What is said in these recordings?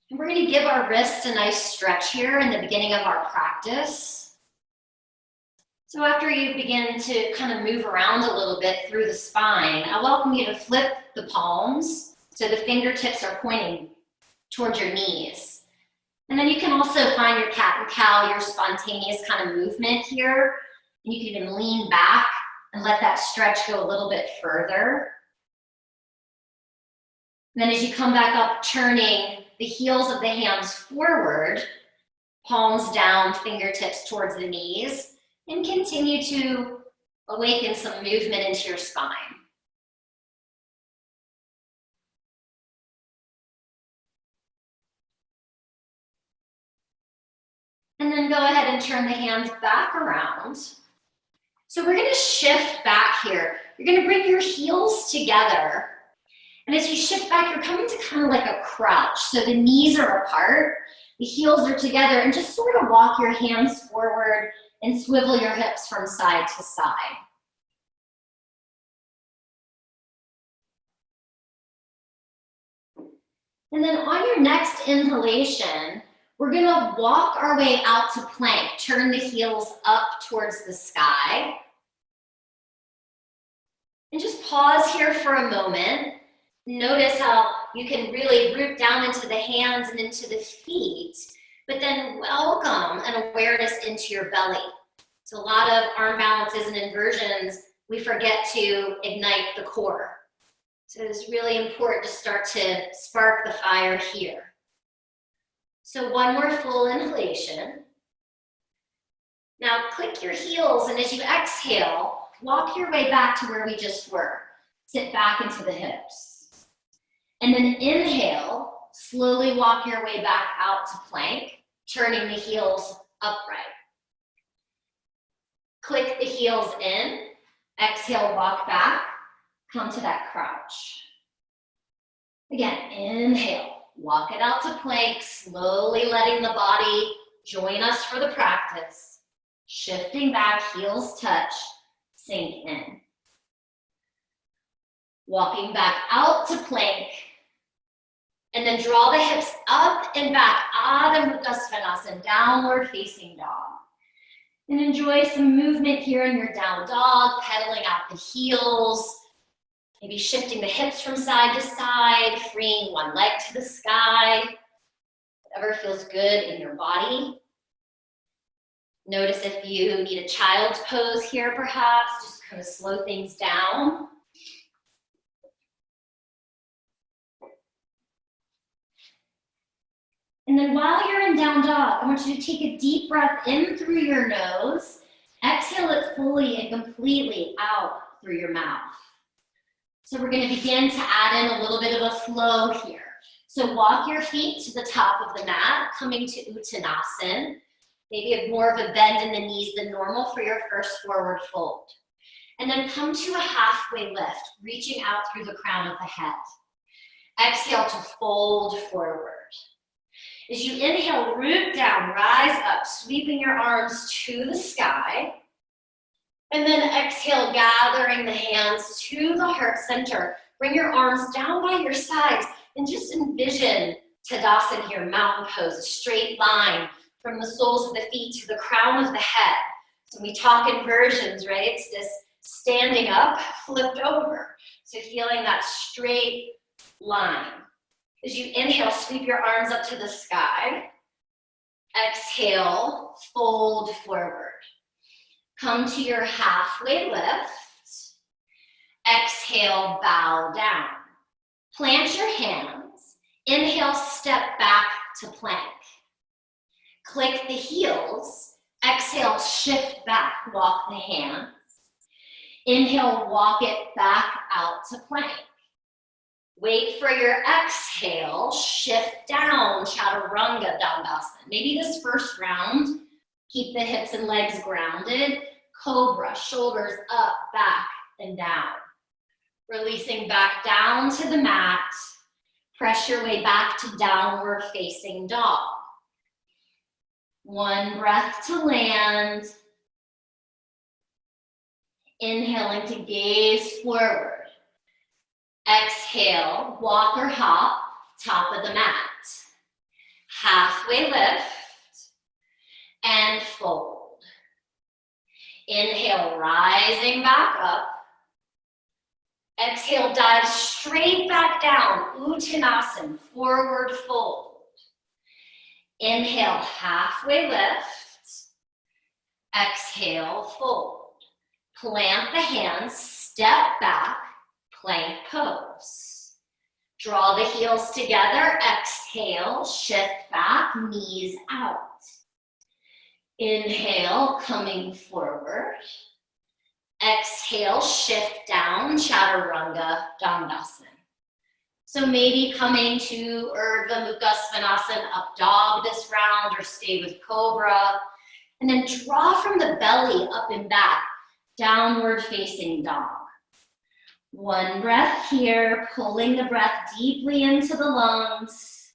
And we're going to give our wrists a nice stretch here in the beginning of our practice. So after you begin to kind of move around a little bit through the spine, I welcome you to flip the palms so the fingertips are pointing towards your knees. And then you can also find your cat and cow, your spontaneous kind of movement here. And you can even lean back and let that stretch go a little bit further. And then as you come back up, turning the heels of the hands forward, palms down, fingertips towards the knees, and continue to awaken some movement into your spine. And then go ahead and turn the hands back around. So we're gonna shift back here. You're gonna bring your heels together. And as you shift back, you're coming to kind of like a crouch. So the knees are apart, the heels are together, and just sort of walk your hands forward and swivel your hips from side to side. And then on your next inhalation, we're gonna walk our way out to plank. Turn the heels up towards the sky. And just pause here for a moment. Notice how you can really root down into the hands and into the feet, but then welcome an awareness into your belly. So a lot of arm balances and inversions, we forget to ignite the core. So it's really important to start to spark the fire here. So one more full inhalation. Now click your heels, and as you exhale, walk your way back to where we just were. Sit back into the hips. And then inhale, slowly walk your way back out to plank, turning the heels upright. Click the heels in, exhale, walk back, come to that crouch. Again, inhale. Walk it out to plank, slowly letting the body join us for the practice. Shifting back, heels touch, sink in. Walking back out to plank, and then draw the hips up and back, Adho Mukha Svanasana, downward facing dog. And enjoy some movement here in your down dog, pedaling out the heels, maybe shifting the hips from side to side, freeing one leg to the sky, whatever feels good in your body. Notice if you need a child's pose here, perhaps, just kind of slow things down. And then while you're in down dog, I want you to take a deep breath in through your nose, exhale it fully and completely out through your mouth. So we're going to begin to add in a little bit of a flow here. So walk your feet to the top of the mat, coming to Uttanasana. Maybe more of a bend in the knees than normal for your first forward fold. And then come to a halfway lift, reaching out through the crown of the head. Exhale to fold forward. As you inhale, root down, rise up, sweeping your arms to the sky. And then exhale, gathering the hands to the heart center. Bring your arms down by your sides and just envision Tadasana here, mountain pose, a straight line from the soles of the feet to the crown of the head. So we talk inversions, right? It's this standing up, flipped over. So feeling that straight line. As you inhale, sweep your arms up to the sky. Exhale, fold forward. Come to your halfway lift. Exhale, bow down. Plant your hands. Inhale, step back to plank. Click the heels. Exhale, shift back, walk the hands. Inhale, walk it back out to plank. Wait for your exhale, shift down, Chaturanga Dandasana. Maybe this first round, keep the hips and legs grounded. Cobra, shoulders up, back, and down. Releasing back down to the mat. Press your way back to downward facing dog. One breath to land. Inhaling to gaze forward. Exhale, walk or hop, top of the mat. Halfway lift and fold. Inhale, rising back up. Exhale, dive straight back down, Uttanasana, forward fold. Inhale, halfway lift. Exhale, fold. Plant the hands, step back, plank pose. Draw the heels together, exhale, shift back, knees out. Inhale, coming forward. Exhale, shift down, Chaturanga Dandasana. So maybe coming to Urdhva Mukha Svanasana, up dog this round, or stay with Cobra. And then draw from the belly up and back, downward facing dog. One breath here, pulling the breath deeply into the lungs,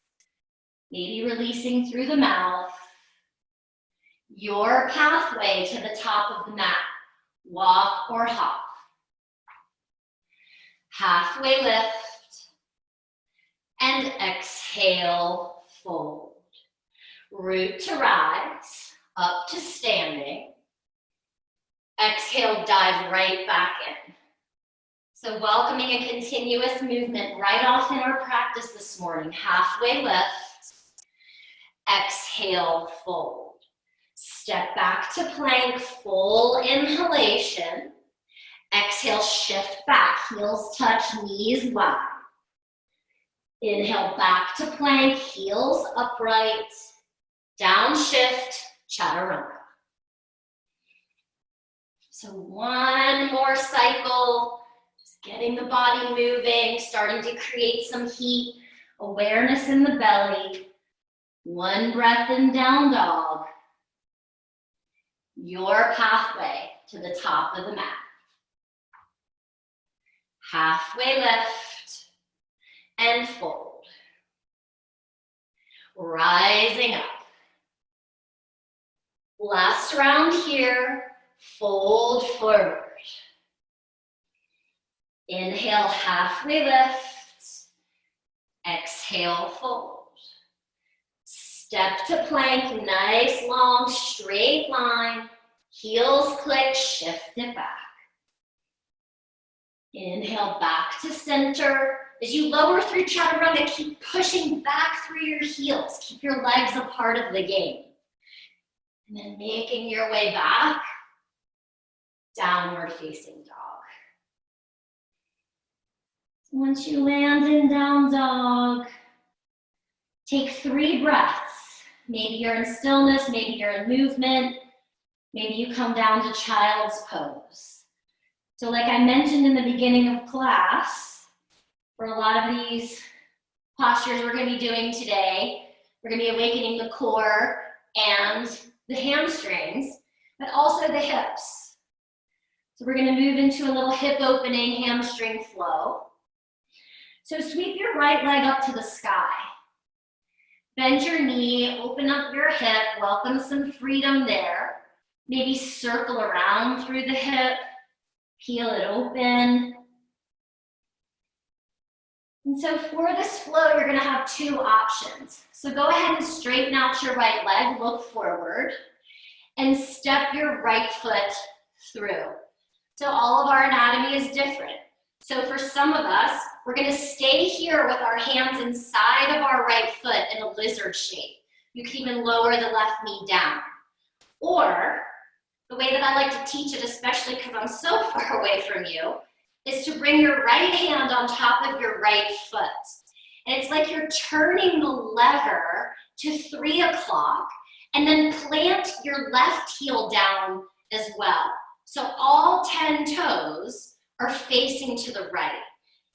maybe releasing through the mouth. Your pathway to the top of the mat, walk or hop. Halfway lift, and exhale, fold. Root to rise, up to standing. Exhale, dive right back in. So welcoming a continuous movement right off in our practice this morning. Halfway lift, exhale, fold. Step back to plank, full inhalation. Exhale, shift back, heels touch, knees wide. Inhale, back to plank, heels upright. Downshift, Chaturanga. So one more cycle, just getting the body moving, starting to create some heat, awareness in the belly. One breath in, down dog. Your pathway to the top of the mat. Halfway lift and fold. Rising up. Last round here. Fold forward. Inhale, halfway lift. Exhale, fold. Step to plank, nice, long, straight line. Heels click, shift it back. Inhale, back to center. As you lower through Chaturanga, keep pushing back through your heels. Keep your legs a part of the game. And then making your way back. Downward facing dog. Once you land in down dog, take 3 breaths. Maybe you're in stillness, maybe you're in movement, maybe you come down to child's pose. So like I mentioned in the beginning of class, for a lot of these postures we're going to be doing today, we're going to be awakening the core and the hamstrings, but also the hips. So we're going to move into a little hip opening hamstring flow. So sweep your right leg up to the sky. Bend your knee, open up your hip, welcome some freedom there. Maybe circle around through the hip, peel it open. And so for this flow, you're gonna have 2 options. So go ahead and straighten out your right leg, look forward, and step your right foot through. So all of our anatomy is different. So for some of us, we're gonna stay here with our hands inside of our right foot in a lizard shape. You can even lower the left knee down. Or, the way that I like to teach it, especially because I'm so far away from you, is to bring your right hand on top of your right foot. And it's like you're turning the lever to 3 o'clock and then plant your left heel down as well. So all 10 toes are facing to the right.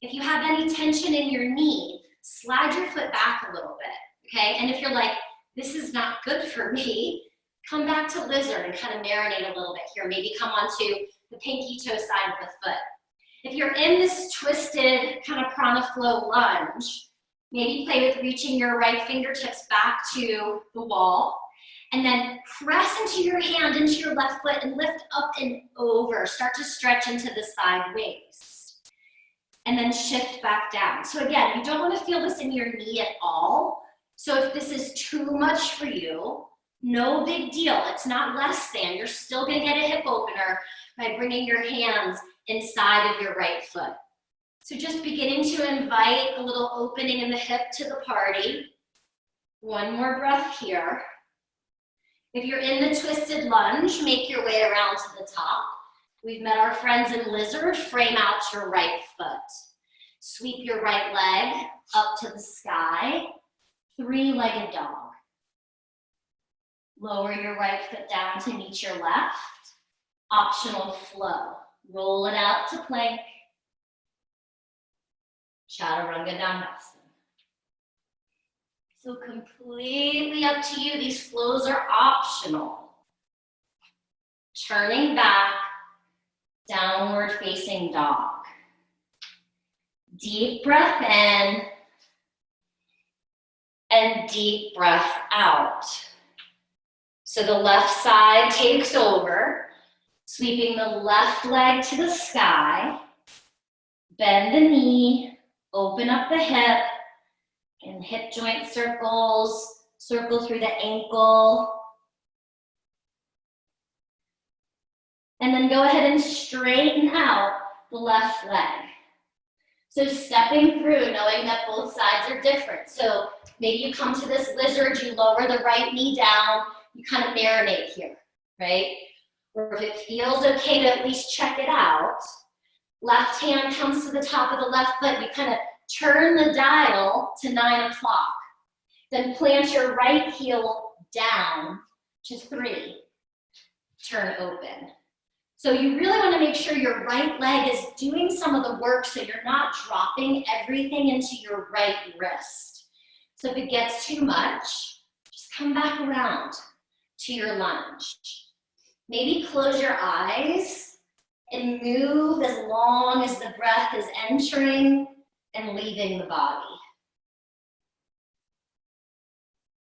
If you have any tension in your knee, slide your foot back a little bit, okay? And if you're like, this is not good for me, come back to lizard and kind of marinate a little bit here. Maybe come onto the pinky toe side of the foot. If you're in this twisted kind of prana flow lunge, maybe play with reaching your right fingertips back to the wall And then press into your hand, into your left foot, and lift up and over. Start to stretch into the side waist. And then shift back down. So again, you don't want to feel this in your knee at all. So if this is too much for you, no big deal. It's not less than. You're still going to get a hip opener by bringing your hands inside of your right foot. So just beginning to invite a little opening in the hip to the party. One more breath here. If you're in the twisted lunge, make your way around to the top. We've met our friends in lizard. Frame out your right foot. Sweep your right leg up to the sky. Three-legged dog. Lower your right foot down to meet your left. Optional flow. Roll it out to plank. Chaturanga Dandasana. So completely up to you. These flows are optional. Turning back, downward facing dog. Deep breath in and deep breath out. So the left side takes over, sweeping the left leg to the sky. Bend the knee, open up the hip, and hip joint circles, circle through the ankle. And then go ahead and straighten out the left leg. So stepping through, knowing that both sides are different. So maybe you come to this lizard, you lower the right knee down, you kind of marinate here, right? Or if it feels okay to at least check it out, left hand comes to the top of the left foot, you kind of turn the dial to 9 o'clock. Then plant your right heel down to 3. Turn open. So you really want to make sure your right leg is doing some of the work so you're not dropping everything into your right wrist. So if it gets too much, just come back around to your lunge. Maybe close your eyes and move as long as the breath is entering and leaving the body.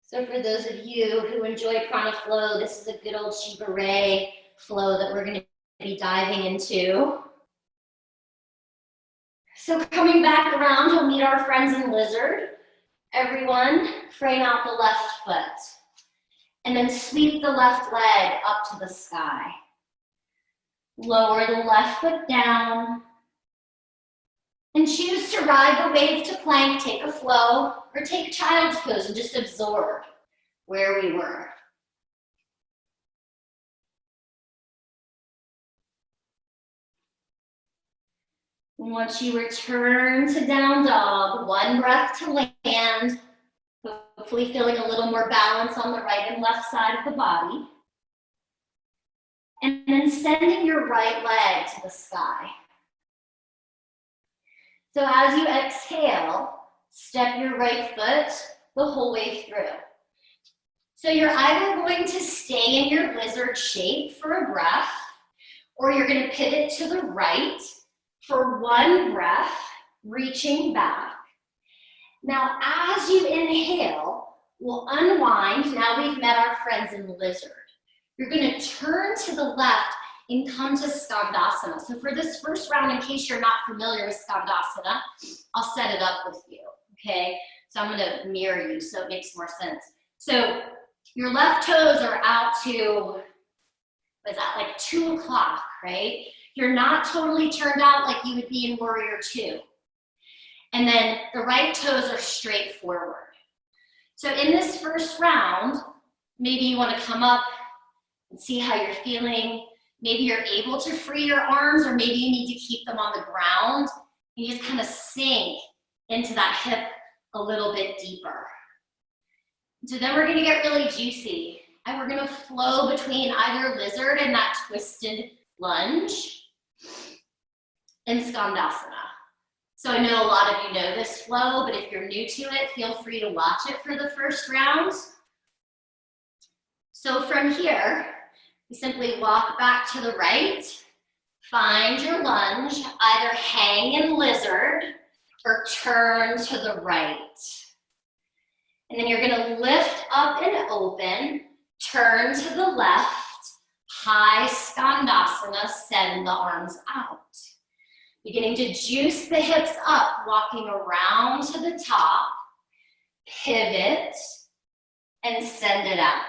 So for those of you who enjoy Prana Flow, this is a good old Shiva Ray flow that we're going to be diving into. So coming back around, we'll meet our friends in lizard. Everyone, frame out the left foot. And then sweep the left leg up to the sky. Lower the left foot down. And choose to ride the wave to plank, take a flow, or take child's pose and just absorb where we were. And once you return to down dog, one breath to land, hopefully feeling a little more balance on the right and left side of the body. And then sending your right leg to the sky. So as you exhale, step your right foot the whole way through. So you're either going to stay in your lizard shape for a breath, or you're going to pivot to the right for one breath, reaching back. Now, as you inhale, we'll unwind. Now we've met our friends in lizard. You're going to turn to the left and come to Skandasana. So for this first round, in case you're not familiar with Skandasana, I'll set it up with you, okay? So I'm going to mirror you so it makes more sense. So your left toes are out to, what is that, like 2 o'clock, right? You're not totally turned out like you would be in Warrior Two. And then the right toes are straight forward. So in this first round, maybe you want to come up and see how you're feeling. Maybe you're able to free your arms, or maybe you need to keep them on the ground. And you just kind of sink into that hip a little bit deeper. So then we're going to get really juicy. And we're going to flow between either lizard and that twisted lunge and Skandasana. So I know a lot of you know this flow, but if you're new to it, feel free to watch it for the first round. So from here, you simply walk back to the right, find your lunge, either hang in lizard or turn to the right. And then you're going to lift up and open, Turn to the left, high skandasana, send the arms out. Beginning to juice the hips up, walking around to the top, pivot, and send it out.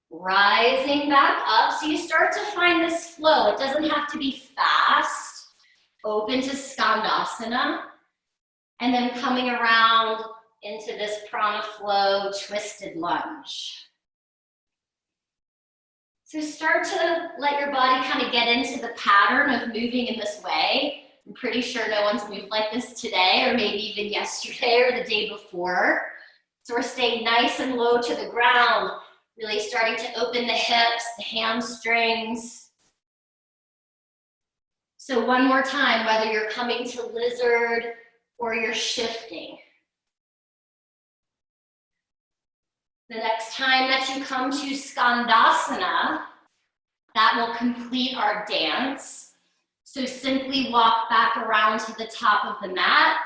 Rising back up, so you start to find this flow. It doesn't have to be fast. Open to skandasana, and then coming around into this prana flow, twisted lunge. So start to let your body kind of get into the pattern of moving in this way. I'm pretty sure no one's moved like this today, or maybe even yesterday or the day before. So we're staying nice and low to the ground, really starting to open the hips, the hamstrings. So one more time, whether you're coming to lizard or you're shifting. The next time that you come to skandasana, that will complete our dance. So simply walk back around to the top of the mat,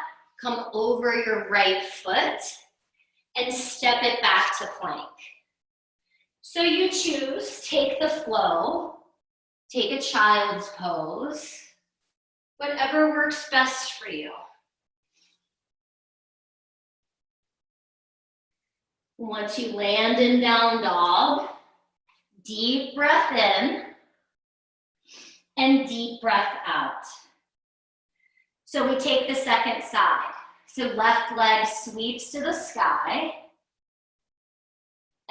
come over your right foot, and step it back to plank. So you choose, take the flow, take a child's pose, whatever works best for you. Once you land in down dog, deep breath in and deep breath out. So we take the second side. So left leg sweeps to the sky.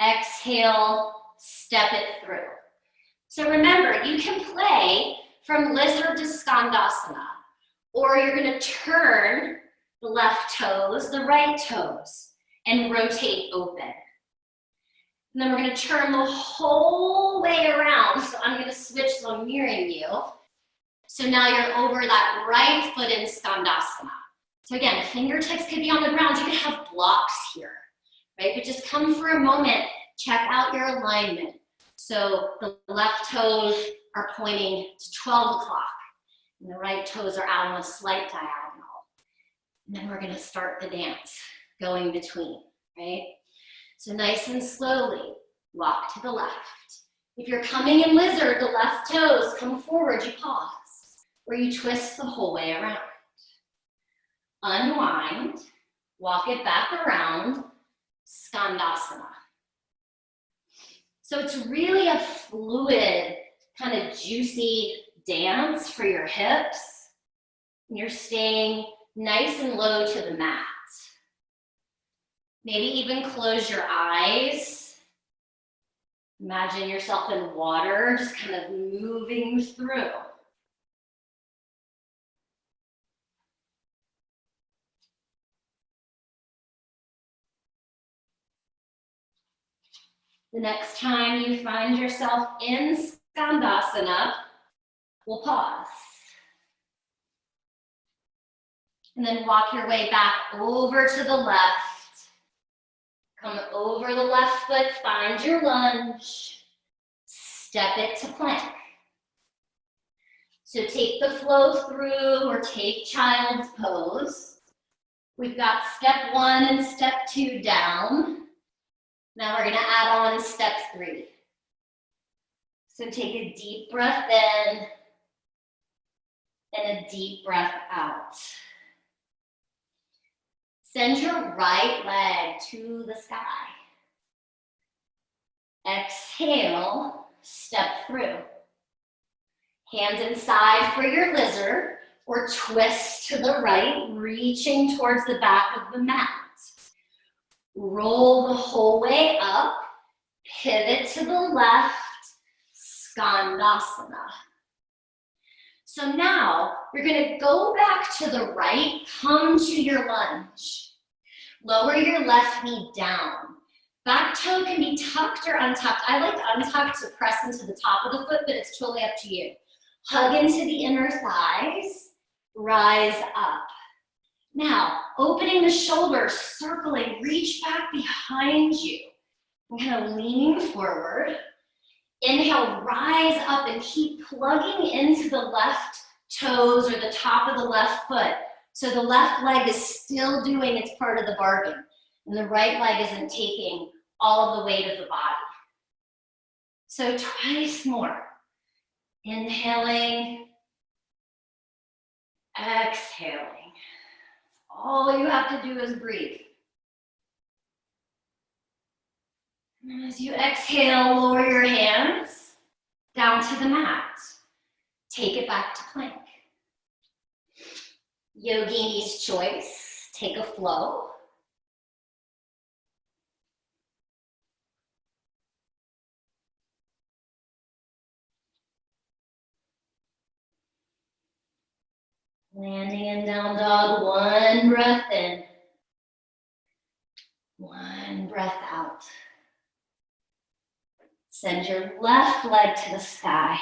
Exhale, step it through. So remember, you can play from lizard to skandasana, or you're gonna turn the left toes, the right toes, and rotate open. And then we're gonna turn the whole way around. So I'm gonna switch, so I'm mirroring you. So now you're over that right foot in skandasana. So again, fingertips could be on the ground. You could have blocks here, right? But just come for a moment, check out your alignment. So the left toes are pointing to 12 o'clock, and the right toes are out on a slight diagonal. And then we're gonna start the dance, going between, right? So nice and slowly, walk to the left. If you're coming in lizard, the left toes come forward, you pause, or you twist the whole way around. Unwind, walk it back around, skandasana. So it's really a fluid, kind of juicy dance for your hips. And you're staying nice and low to the mat. Maybe even close your eyes. Imagine yourself in water, just kind of moving through. The next time you find yourself in skandasana, we'll pause. And then walk your way back over to the left. Come over the left foot, find your lunge. Step it to plank. So take the flow through or take child's pose. We've got step 1 and step 2 down. Now we're gonna add on step 3. So take a deep breath in and a deep breath out. Send your right leg to the sky. Exhale, step through. Hands inside for your lizard, or twist to the right, reaching towards the back of the mat. Roll the whole way up, pivot to the left, skandasana. So now you're gonna go back to the right, come to your lunge. Lower your left knee down. Back toe can be tucked or untucked. I like untucked to press into the top of the foot, but it's totally up to you. Hug into the inner thighs, rise up. Now, opening the shoulders, circling, reach back behind you. And kind of leaning forward. Inhale, rise up and keep plugging into the left toes or the top of the left foot. So the left leg is still doing its part of the bargain, and the right leg isn't taking all of the weight of the body. So twice more. Inhaling, exhaling. All you have to do is breathe. And as you exhale, lower your hands down to the mat. Take it back to plank. Yogini's choice, take a flow. Landing in down dog, one breath in. One breath out. Send your left leg to the sky.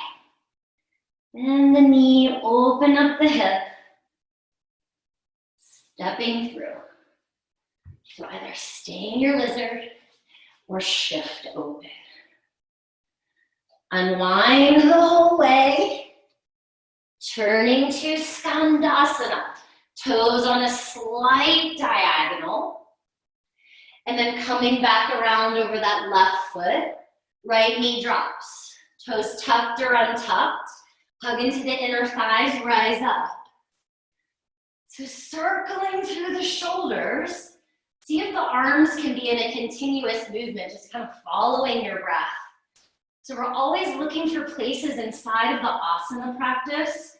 Bend the knee, open up the hip. Stepping through. So either stay in your lizard or shift open. Unwind the whole way. Turning to Skandasana. Toes on a slight diagonal. And then coming back around over that left foot. Right knee drops. Toes tucked or untucked. Hug into the inner thighs, rise up. So circling through the shoulders, see if the arms can be in a continuous movement, just kind of following your breath. So we're always looking for places inside of the asana practice,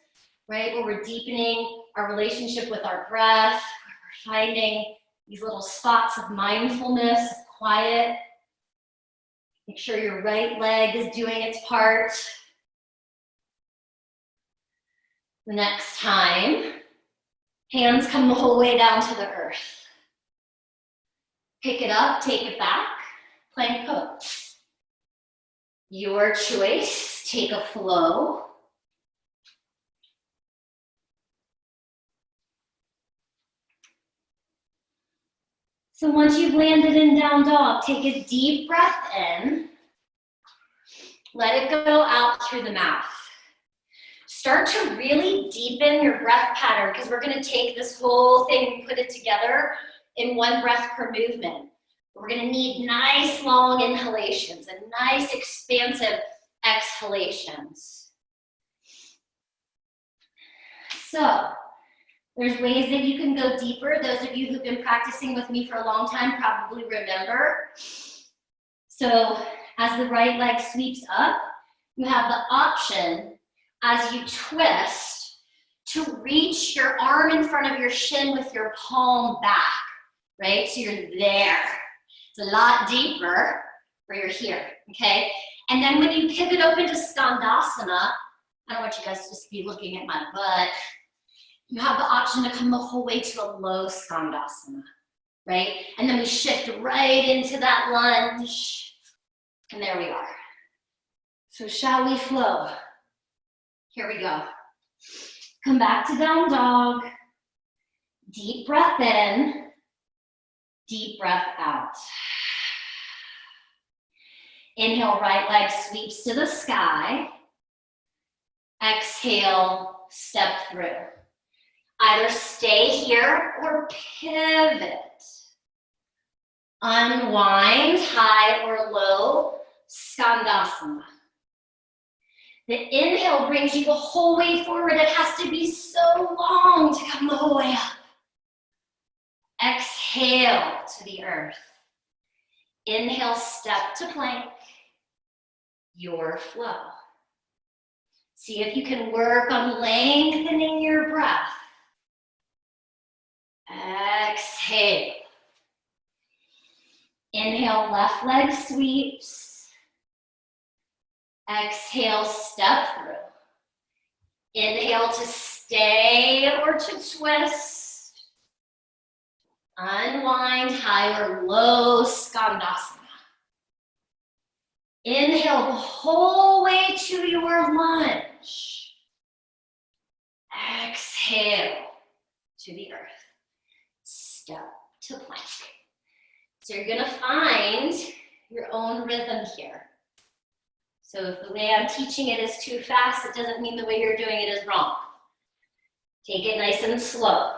right, where we're deepening our relationship with our breath, where we're finding these little spots of mindfulness, of quiet. Make sure your right leg is doing its part. The next time, hands come the whole way down to the earth. Pick it up, take it back, plank pose. Your choice, take a flow. So once you've landed in down dog, take a deep breath in. Let it go out through the mouth. Start to really deepen your breath pattern because we're going to take this whole thing and put it together in one breath per movement. We're going to need nice long inhalations and nice expansive exhalations. So there's ways that you can go deeper. Those of you who've been practicing with me for a long time probably remember. So as the right leg sweeps up, you have the option as you twist to reach your arm in front of your shin with your palm back, right? So you're there. It's a lot deeper where you're here, okay? And then when you pivot open to Skandasana, I don't want you guys to just be looking at my butt. You have the option to come the whole way to a low Skandasana, right? And then we shift right into that lunge. And there we are. So shall we flow? Here we go. Come back to down dog. Deep breath in. Deep breath out. Inhale, right leg sweeps to the sky. Exhale, step through. Either stay here or pivot. Unwind, high or low, Skandasana. The inhale brings you the whole way forward. It has to be so long to come the whole way up. Exhale to the earth. Inhale, step to plank. Your flow. See if you can work on lengthening your breath. Exhale. Inhale, left leg sweeps. Exhale, step through. Inhale to stay or to twist. Unwind, high or low Skandasana. Inhale the whole way to your lunge. Exhale to the earth. Step to plank. So you're gonna find your own rhythm here. So if the way I'm teaching it is too fast, it doesn't mean the way you're doing it is wrong. Take it nice and slow.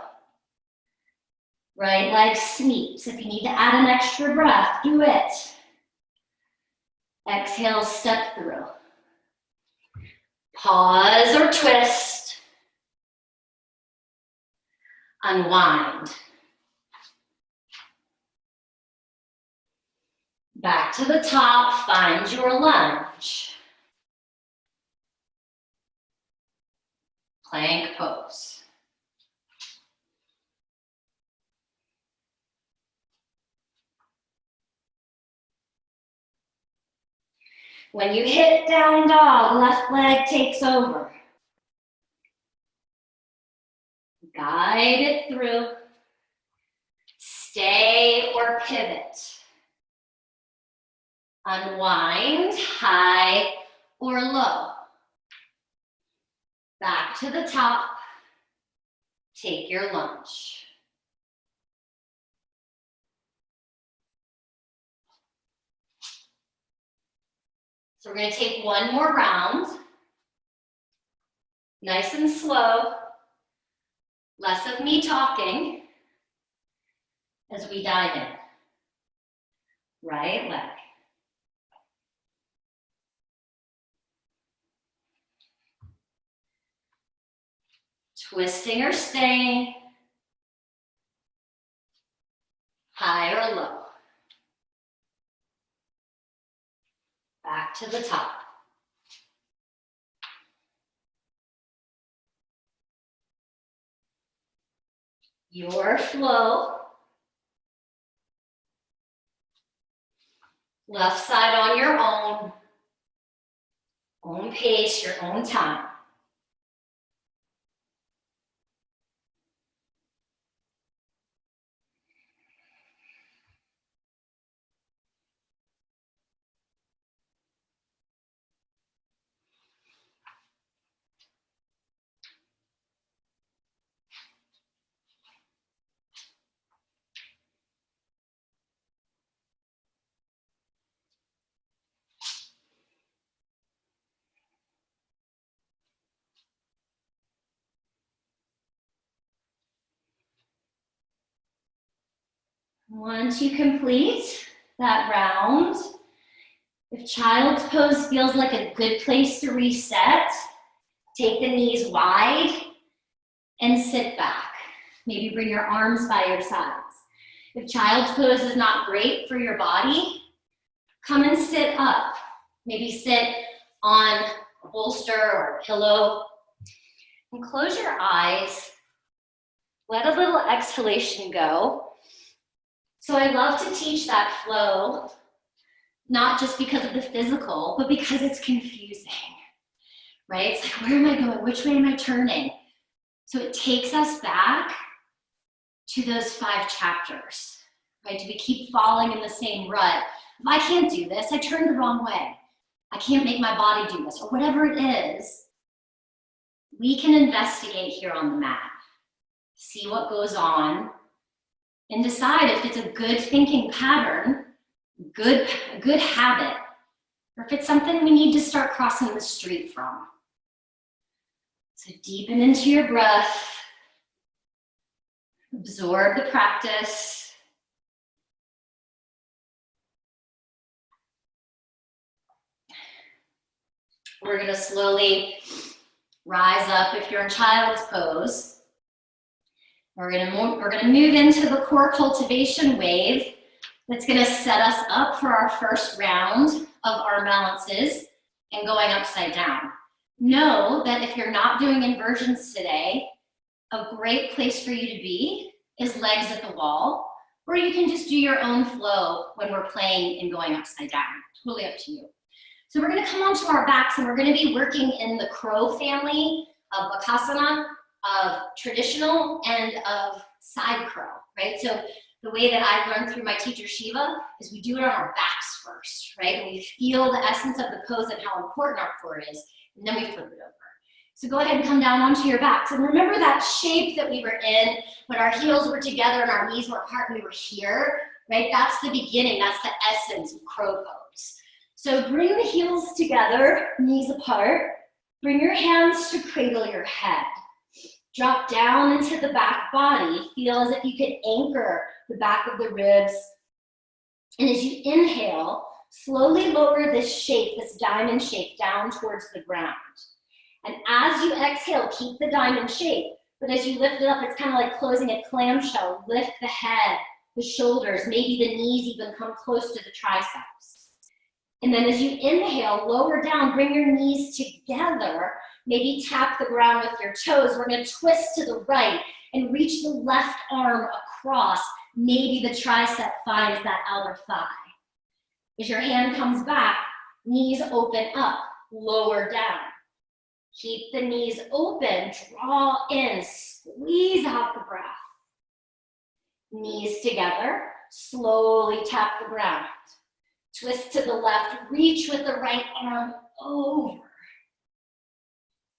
Right leg sweeps. If you need to add an extra breath, do it. Exhale, step through. Pause or twist. Unwind. Back to the top, find your lunge. Plank pose. When you hit down dog, left leg takes over. Guide it through. Stay or pivot. Unwind, high or low. Back to the top. Take your lunge. So we're going to take one more round. Nice and slow. Less of me talking as we dive in. Right leg. Twisting or staying. High or low. Back to the top. Your flow. Left side on your own pace, your own time. Once you complete that round, if child's pose feels like a good place to reset, take the knees wide and sit back. Maybe bring your arms by your sides. If child's pose is not great for your body, come and sit up. Maybe sit on a bolster or a pillow. And close your eyes. Let a little exhalation go. So I love to teach that flow, not just because of the physical, but because it's confusing, right? It's like, where am I going? Which way am I turning? So it takes us back to those 5 chapters, right? Do we keep falling in the same rut? If I can't do this, I turned the wrong way. I can't make my body do this, or whatever it is, we can investigate here on the mat, see what goes on, and decide if it's a good thinking pattern, a good habit, or if it's something we need to start crossing the street from. So deepen into your breath, absorb the practice. We're gonna slowly rise up if you're in child's pose. We're gonna move into the core cultivation wave that's gonna set us up for our first round of arm balances and going upside down. Know that if you're not doing inversions today, a great place for you to be is legs at the wall, or you can just do your own flow when we're playing and going upside down. Totally up to you. So we're gonna come onto our backs and we're gonna be working in the crow family of Bakasana, of traditional and of side crow, right? So the way that I've learned through my teacher Shiva is we do it on our backs first, right? And we feel the essence of the pose and how important our core is, and then we flip it over. So go ahead and come down onto your backs. And remember that shape that we were in when our heels were together and our knees were apart and we were here, right? That's the beginning, that's the essence of crow pose. So bring the heels together, knees apart. Bring your hands to cradle your head. Drop down into the back body. Feel as if you could anchor the back of the ribs. And as you inhale, Slowly lower this shape, this diamond shape, down towards the ground. And as you exhale, keep the diamond shape. But as you lift it up, it's kind of like closing a clamshell. Lift the head, the shoulders, maybe the knees even come close to the triceps. And then as you inhale, lower down, bring your knees together. Maybe tap the ground with your toes. We're going to twist to the right and reach the left arm across. Maybe the tricep finds that outer thigh. As your hand comes back, knees open up, lower down. Keep the knees open, draw in, squeeze out the breath. Knees together, slowly tap the ground. Twist to the left, reach with the right arm over.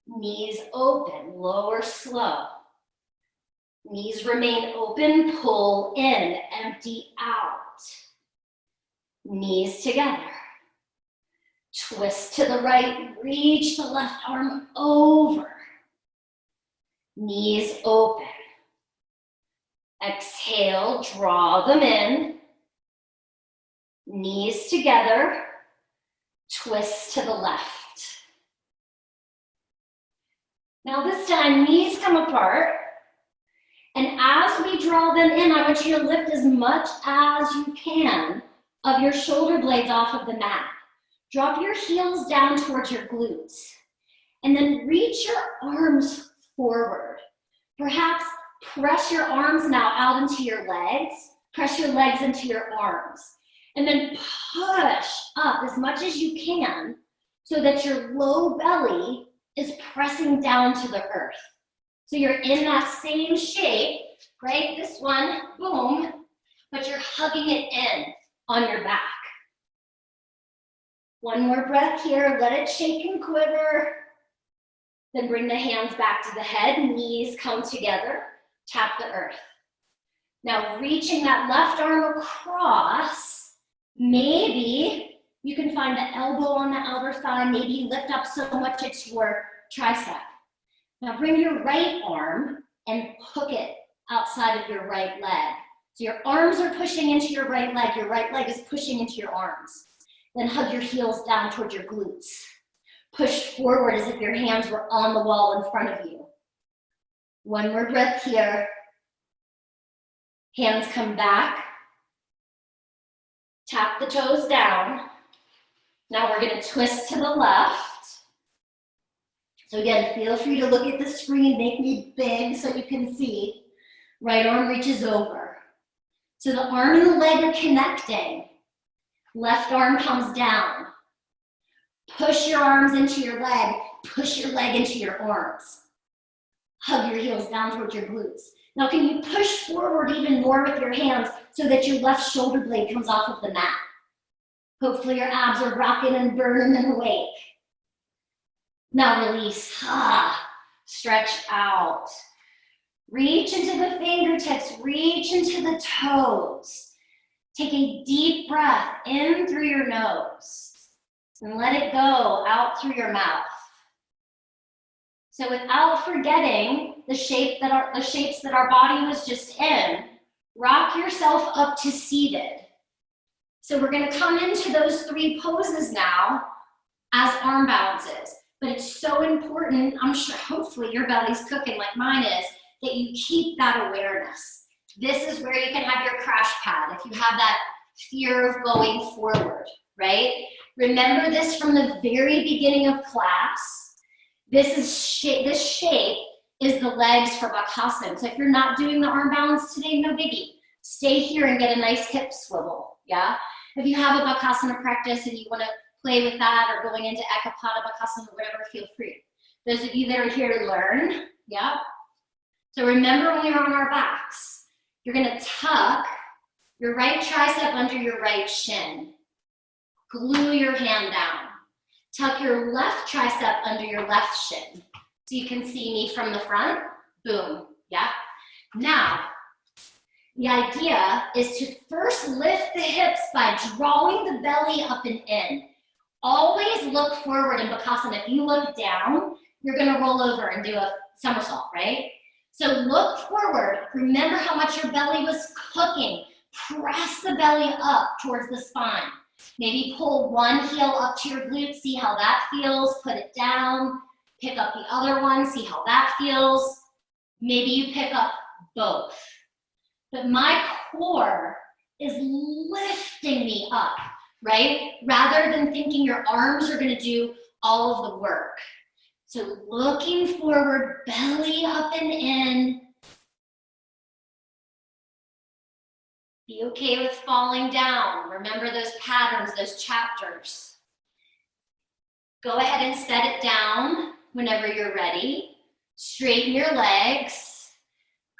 Knees open, lower slow. Knees remain open, pull in, empty out. Knees together. Twist to the right, reach the left arm over. Knees open. Exhale, draw them in. Knees together. Twist to the left. Now this time, knees come apart. And as we draw them in, I want you to lift as much as you can of your shoulder blades off of the mat. Drop your heels down towards your glutes. And then reach your arms forward. Perhaps press your arms now out into your legs. Press your legs into your arms. And then push up as much as you can so that your low belly is pressing down to the earth. So you're in that same shape, right? This one, boom, but you're hugging it in on your back. One more breath here, let it shake and quiver. Then bring the hands back to the head, knees come together, tap the earth. Now reaching that left arm across, maybe you can find the elbow on the outer thigh, maybe you lift up so much it's your tricep. Now bring your right arm and hook it outside of your right leg. So your arms are pushing into your right leg is pushing into your arms. Then hug your heels down towards your glutes. Push forward as if your hands were on the wall in front of you. One more breath here. Hands come back. Tap the toes down. Now we're going to twist to the left. So again, feel free to look at the screen, make me big so you can see. Right arm reaches over. So the arm and the leg are connecting. Left arm comes down. Push your arms into your leg. Push your leg into your arms. Hug your heels down towards your glutes. Now can you push forward even more with your hands so that your left shoulder blade comes off of the mat? Hopefully your abs are rocking and burning and awake. Now release. Stretch out. Reach into the fingertips. Reach into the toes. Take a deep breath in through your nose and let it go out through your mouth. So without forgetting the shapes that our body was just in, rock yourself up to seated. So we're going to come into those three poses now as arm balances. But it's so important, I'm sure hopefully your belly's cooking like mine is, that you keep that awareness. This is where you can have your crash pad if you have that fear of going forward, right? Remember this from the very beginning of class. This shape is the legs for Bakasana. So if you're not doing the arm balance today, no biggie. Stay here and get a nice hip swivel, yeah? If you have a Bakasana practice and you wanna play with that or going into Ekapada Bakasana or whatever, feel free. Those of you that are here to learn, yeah? So remember when we're on our backs, you're gonna tuck your right tricep under your right shin. Glue your hand down. Tuck your left tricep under your left shin. So you can see me from the front, boom, yeah? Now, the idea is to first lift the hips by drawing the belly up and in. Always look forward in Bakasana. If you look down, you're gonna roll over and do a somersault, right? So look forward. Remember how much your belly was cooking. Press the belly up towards the spine. Maybe pull one heel up to your glute, see how that feels, put it down, pick up the other one, see how that feels. Maybe you pick up both. But my core is lifting me up, right? Rather than thinking your arms are gonna do all of the work. So looking forward, belly up and in. Be okay with falling down. Remember those patterns, those chapters. Go ahead and set it down whenever you're ready. Straighten your legs.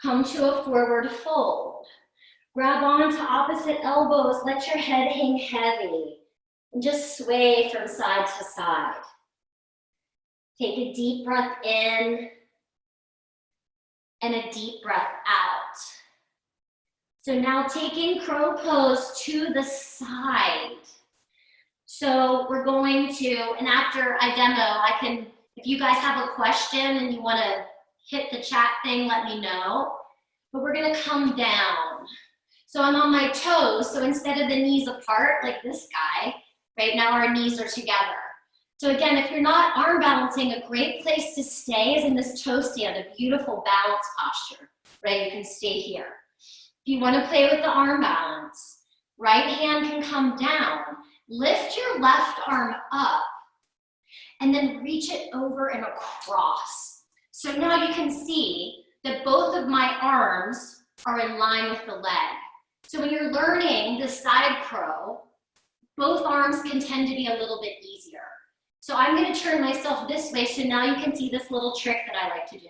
Come to a forward fold. Grab onto opposite elbows. Let your head hang heavy. And just sway from side to side. Take a deep breath in and a deep breath out. So now taking crow pose to the side. So we're going to, and after I demo, if you guys have a question and you want to hit the chat thing, let me know. But we're going to come down. So I'm on my toes, so instead of the knees apart, like this guy, right now our knees are together. So again, if you're not arm balancing, a great place to stay is in this toe stand, a beautiful balance posture, right? You can stay here. If you want to play with the arm balance, right hand can come down. Lift your left arm up and then reach it over and across. So now you can see that both of my arms are in line with the leg. So when you're learning the side crow, both arms can tend to be a little bit easier. So I'm going to turn myself this way so now you can see this little trick that I like to do.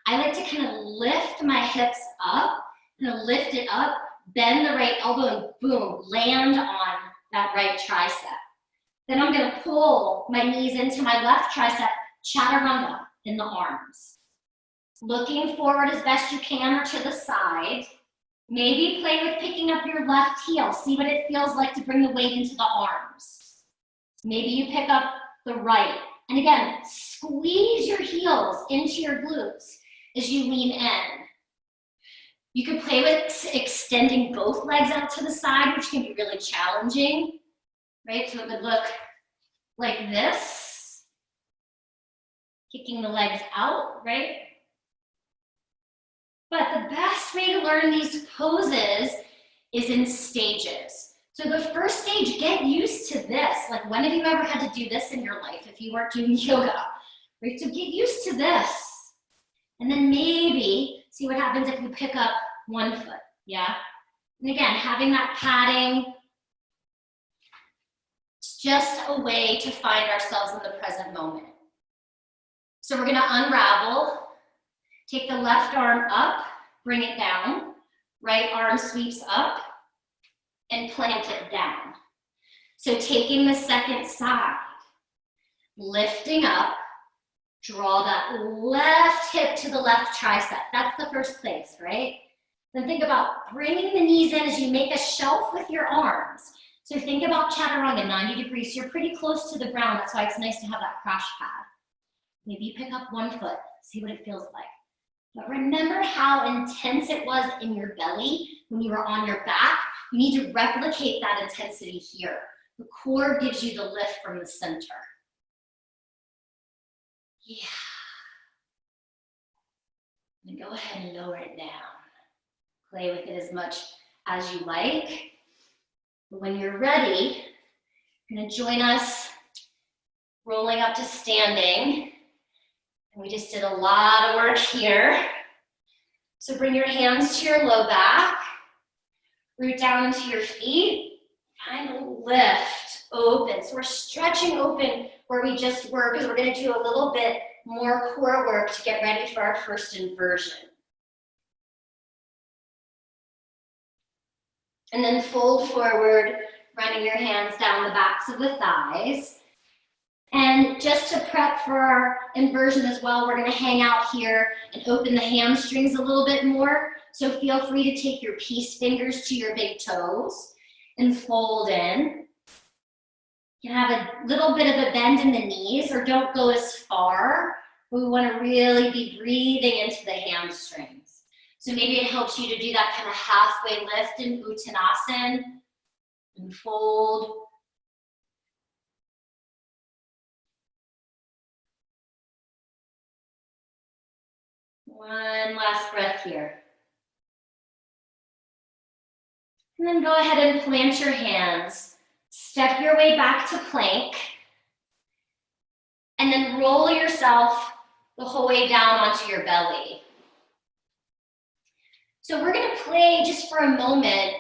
I like to kind of lift my hips up, and lift it up, bend the right elbow, and boom, land on that right tricep. Then I'm going to pull my knees into my left tricep, chaturanga in the arms. Looking forward as best you can or to the side. Maybe play with picking up your left heel. See what it feels like to bring the weight into the arms. Maybe you pick up the right. And again, squeeze your heels into your glutes as you lean in. You can play with extending both legs out to the side, which can be really challenging, right? So it would look like this, kicking the legs out, right? But the best way to learn these poses is in stages. So the first stage, get used to this. Like, when have you ever had to do this in your life if you weren't doing yoga, right? So get used to this. And then maybe see what happens if you pick up one foot, yeah? And again, having that padding, it's just a way to find ourselves in the present moment. So we're gonna unravel, take the left arm up, bring it down, right arm sweeps up, and plant it down. So taking the second side, lifting up, draw that left hip to the left tricep. That's the first place, right? Then think about bringing the knees in as you make a shelf with your arms. So think about chaturanga, 90 degrees. You're pretty close to the ground. That's why it's nice to have that crash pad. Maybe you pick up one foot, see what it feels like. But remember how intense it was in your belly when you were on your back? You need to replicate that intensity here. The core gives you the lift from the center. Yeah. And go ahead and lower it down. Play with it as much as you like. But when you're ready, you're gonna join us rolling up to standing. And we just did a lot of work here. So bring your hands to your low back, root down into your feet, kind of lift, open. So we're stretching open where we just were, because we're gonna do a little bit more core work to get ready for our first inversion. And then fold forward, running your hands down the backs of the thighs. And just to prep for our inversion as well, we're gonna hang out here and open the hamstrings a little bit more. So feel free to take your peace fingers to your big toes and fold in. You can have a little bit of a bend in the knees, or don't go as far. We wanna really be breathing into the hamstrings. So maybe it helps you to do that kind of halfway lift in Uttanasana and fold One last breath here. And then go ahead and plant your hands. Step your way back to plank. And then roll yourself the whole way down onto your belly. So we're gonna play just for a moment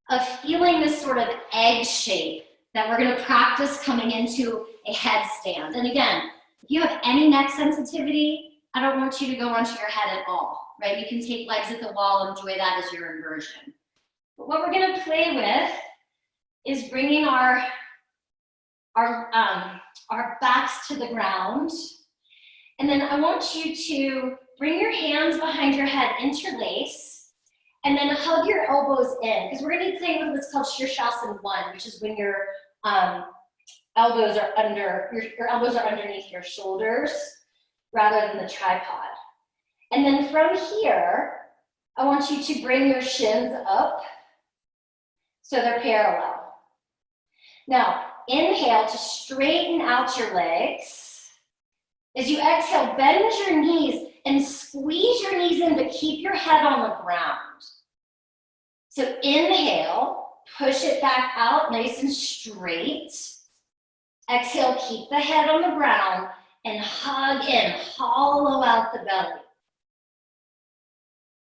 of feeling this sort of egg shape that we're gonna practice coming into a headstand. And again, if you have any neck sensitivity, I don't want you to go onto your head at all, right? You can take legs at the wall and enjoy that as your inversion. But what we're gonna play with is bringing our backs to the ground. And then I want you to bring your hands behind your head, interlace, and then hug your elbows in, because we're gonna be playing with what's called Shirshasana 1, which is when your elbows are underneath your shoulders rather than the tripod. And then from here, I want you to bring your shins up so they're parallel. Now, inhale to straighten out your legs. As you exhale, bend your knees and squeeze your knees in, but keep your head on the ground. So inhale, push it back out nice and straight. Exhale, keep the head on the ground and hug in, hollow out the belly.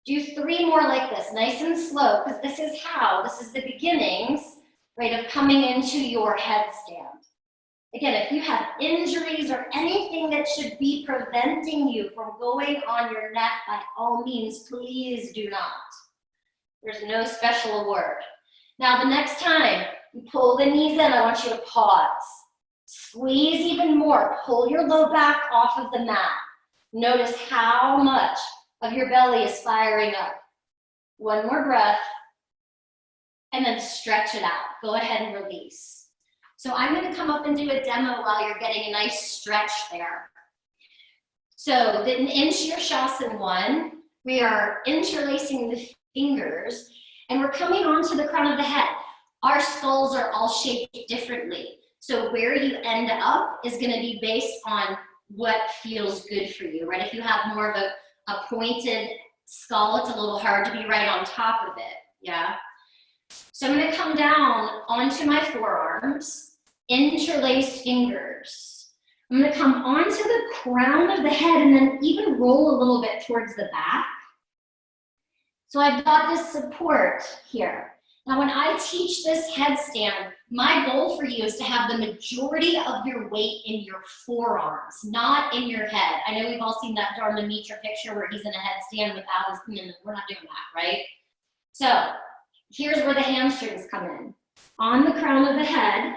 Do 3 more like this, nice and slow, because this is the beginnings, right, of coming into your headstand. Again, if you have injuries or anything that should be preventing you from going on your neck, by all means, please do not. There's no special award. Now, the next time you pull the knees in, I want you to pause. Squeeze even more. Pull your low back off of the mat. Notice how much of your belly is firing up. One more breath, and then stretch it out. Go ahead and release. So I'm gonna come up and do a demo while you're getting a nice stretch there. So in Shirshasana 1, we are interlacing the fingers, and we're coming onto the crown of the head. Our skulls are all shaped differently. So where you end up is gonna be based on what feels good for you, right? If you have more of a pointed skull, it's a little hard to be right on top of it, yeah? So I'm gonna come down onto my forearms, interlace fingers. I'm gonna come onto the crown of the head and then even roll a little bit towards the back. So I've got this support here. Now when I teach this headstand, my goal for you is to have the majority of your weight in your forearms, not in your head. I know we've all seen that Dharma Mitra picture where he's in a headstand without his, we're not doing that, right? So here's where the hamstrings come in. On the crown of the head,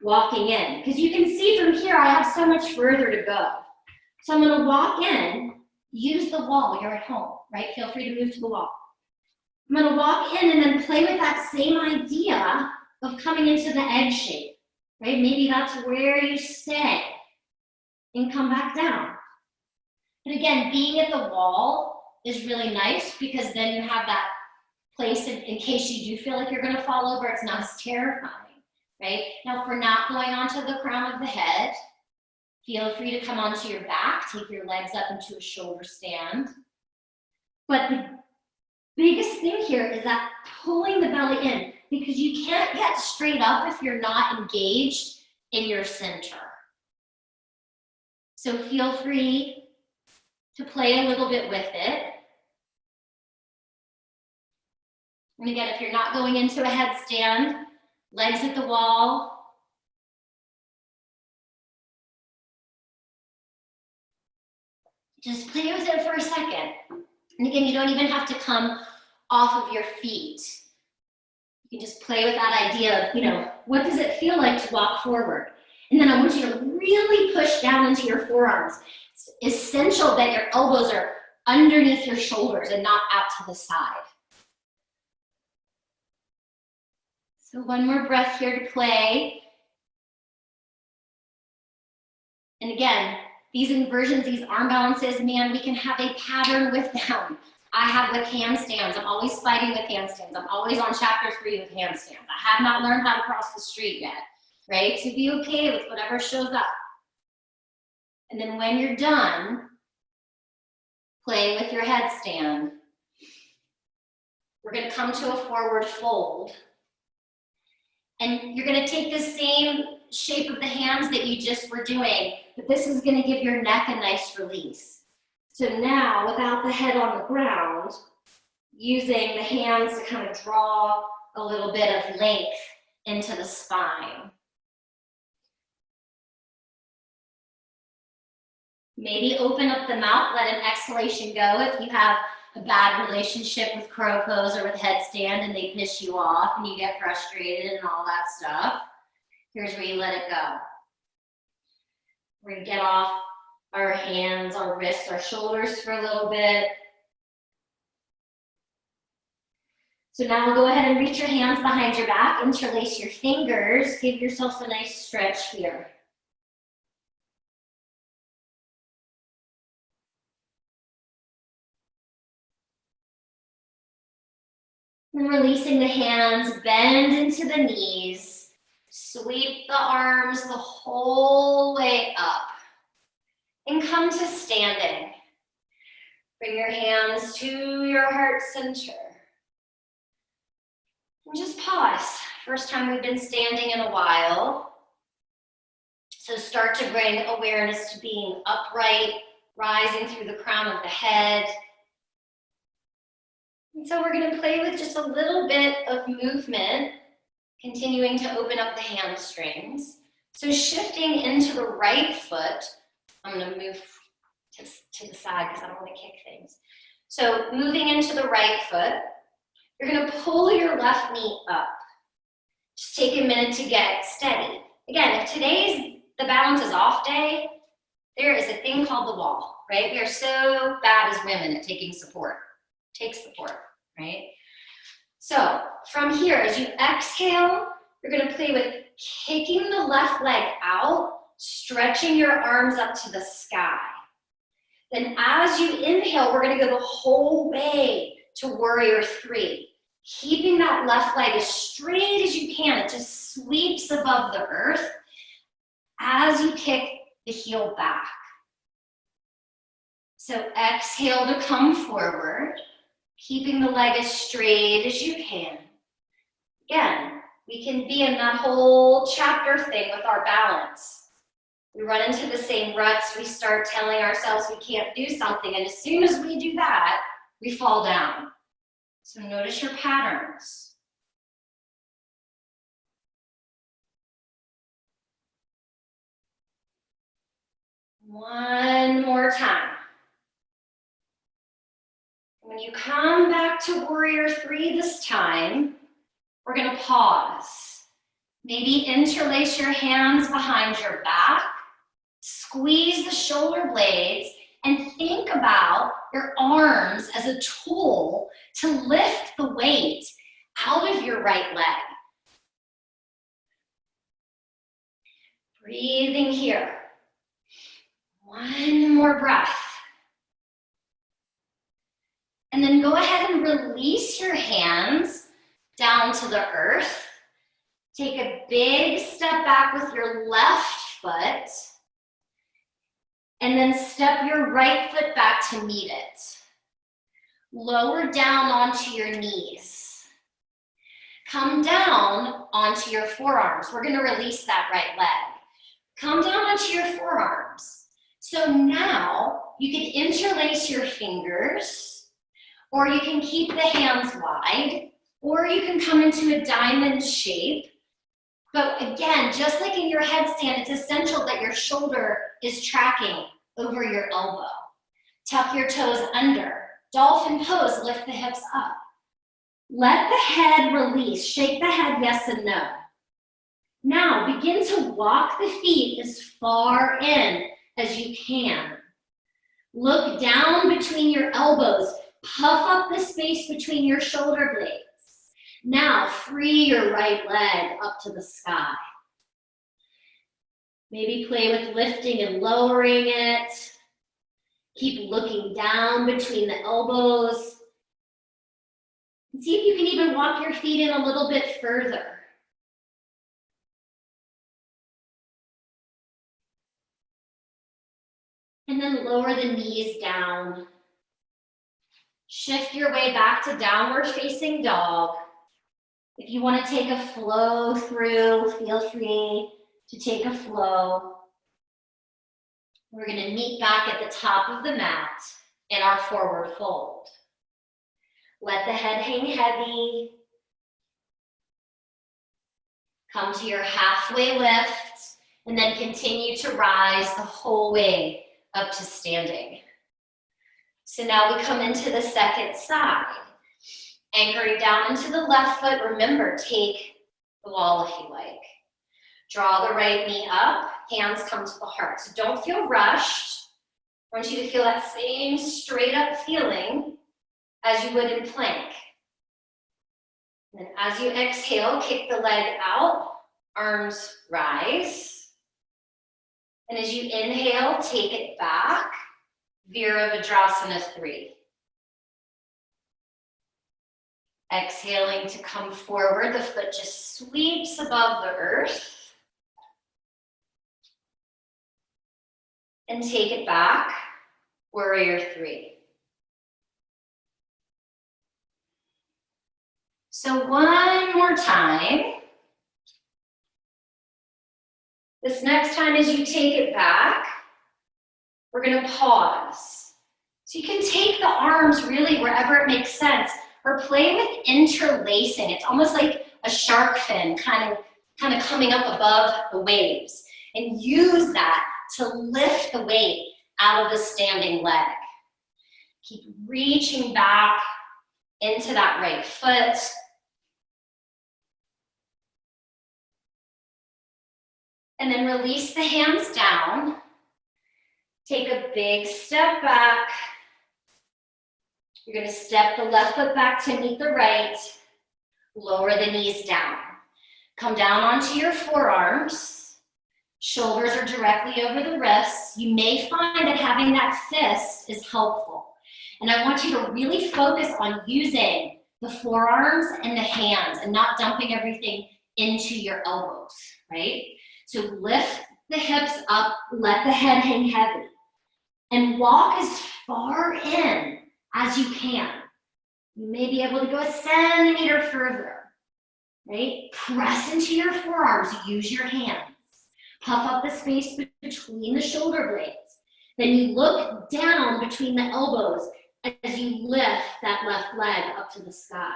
walking in. Because you can see from here, I have so much further to go. So I'm gonna walk in, use the wall, you're at home, right? Feel free to move to the wall. I'm gonna walk in and then play with that same idea of coming into the egg shape, right? Maybe that's where you stay and come back down. But again, being at the wall is really nice because then you have that place in case you do feel like you're gonna fall over, it's not as terrifying, right? Now, if we're not going onto the crown of the head, feel free to come onto your back, take your legs up into a shoulder stand. But the biggest thing here is that pulling the belly in, because you can't get straight up if you're not engaged in your center. So feel free to play a little bit with it. And again, if you're not going into a headstand, legs at the wall. Just play with it for a second. And again, you don't even have to come off of your feet. You can just play with that idea of, what does it feel like to walk forward? And then I want you to really push down into your forearms. It's essential that your elbows are underneath your shoulders and not out to the side. So one more breath here to play. And again, these inversions, these arm balances, man, we can have a pattern with them. I have with handstands. I'm always fighting with handstands. I'm always on chapter 3 with handstands. I have not learned how to cross the street yet, right? So be okay with whatever shows up. And then when you're done, playing with your headstand. We're going to come to a forward fold. And you're going to take the same shape of the hands that you just were doing, but this is going to give your neck a nice release. So now, without the head on the ground, using the hands to kind of draw a little bit of length into the spine. Maybe open up the mouth, let an exhalation go if you have a bad relationship with crow pose or with headstand and they piss you off and you get frustrated and all that stuff. Here's where you let it go. We're gonna get off our hands, our wrists, our shoulders for a little bit. So now go ahead and reach your hands behind your back, interlace your fingers, give yourself a nice stretch here. And releasing the hands, bend into the knees, sweep the arms the whole way up, and come to standing. Bring your hands to your heart center. And just pause. First time we've been standing in a while. So start to bring awareness to being upright, rising through the crown of the head. And so we're going to play with just a little bit of movement, continuing to open up the hamstrings. So shifting into the right foot, I'm going to move to the side because I don't want to kick things. So moving into the right foot, you're going to pull your left knee up. Just take a minute to get steady. Again, if today's the balance is off day, there is a thing called the wall, right? We are so bad as women at taking support. Take support, right? So from here, as you exhale, you're going to play with kicking the left leg out, stretching your arms up to the sky. Then as you inhale, we're going to go the whole way to warrior three. Keeping that left leg as straight as you can. It just sweeps above the earth as you kick the heel back. So exhale to come forward, keeping the leg as straight as you can. Again, we can be in that whole chapter thing with our balance. We run into the same ruts, we start telling ourselves we can't do something, and as soon as we do that, we fall down. So notice your patterns. One more time. When you come back to warrior three this time, we're going to pause. Maybe interlace your hands behind your back, squeeze the shoulder blades, and think about your arms as a tool to lift the weight out of your right leg. Breathing here. One more breath. And then go ahead and release your hands down to the earth. Take a big step back with your left foot. And then step your right foot back to meet it. Lower down onto your knees. Come down onto your forearms. We're going to release that right leg. Come down onto your forearms. So now you can interlace your fingers, or you can keep the hands wide, or you can come into a diamond shape. But again, just like in your headstand, it's essential that your shoulder is tracking over your elbow. Tuck your toes under. Dolphin pose, lift the hips up. Let the head release. Shake the head yes and no. Now begin to walk the feet as far in as you can. Look down between your elbows. Puff up the space between your shoulder blades. Now free your right leg up to the sky. Maybe play with lifting and lowering it. Keep looking down between the elbows. And see if you can even walk your feet in a little bit further. And then lower the knees down. Shift your way back to downward facing dog. If you want to take a flow through, feel free to take a flow. We're going to meet back at the top of the mat in our forward fold. Let the head hang heavy. Come to your halfway lift, and then continue to rise the whole way up to standing. So now we come into the second side. Anchoring down into the left foot, remember, take the wall if you like. Draw the right knee up, hands come to the heart. So don't feel rushed. I want you to feel that same straight up feeling as you would in plank. And as you exhale, kick the leg out, arms rise. And as you inhale, take it back, Virabhadrasana 3. Exhaling to come forward, the foot just sweeps above the earth. And take it back, Warrior 3. So one more time. This next time as you take it back, we're gonna pause. So you can take the arms really wherever it makes sense, or play with interlacing. It's almost like a shark fin kind of coming up above the waves. And use that to lift the weight out of the standing leg. Keep reaching back into that right foot. And then release the hands down. Take a big step back. You're going to step the left foot back to meet the right. Lower the knees down. Come down onto your forearms. Shoulders are directly over the wrists. You may find that having that fist is helpful. And I want you to really focus on using the forearms and the hands and not dumping everything into your elbows, right? So lift the hips up, let the head hang heavy, and walk as far in as you can. You may be able to go a centimeter further, right? Press into your forearms, use your hands. Puff up the space between the shoulder blades. Then you look down between the elbows as you lift that left leg up to the sky.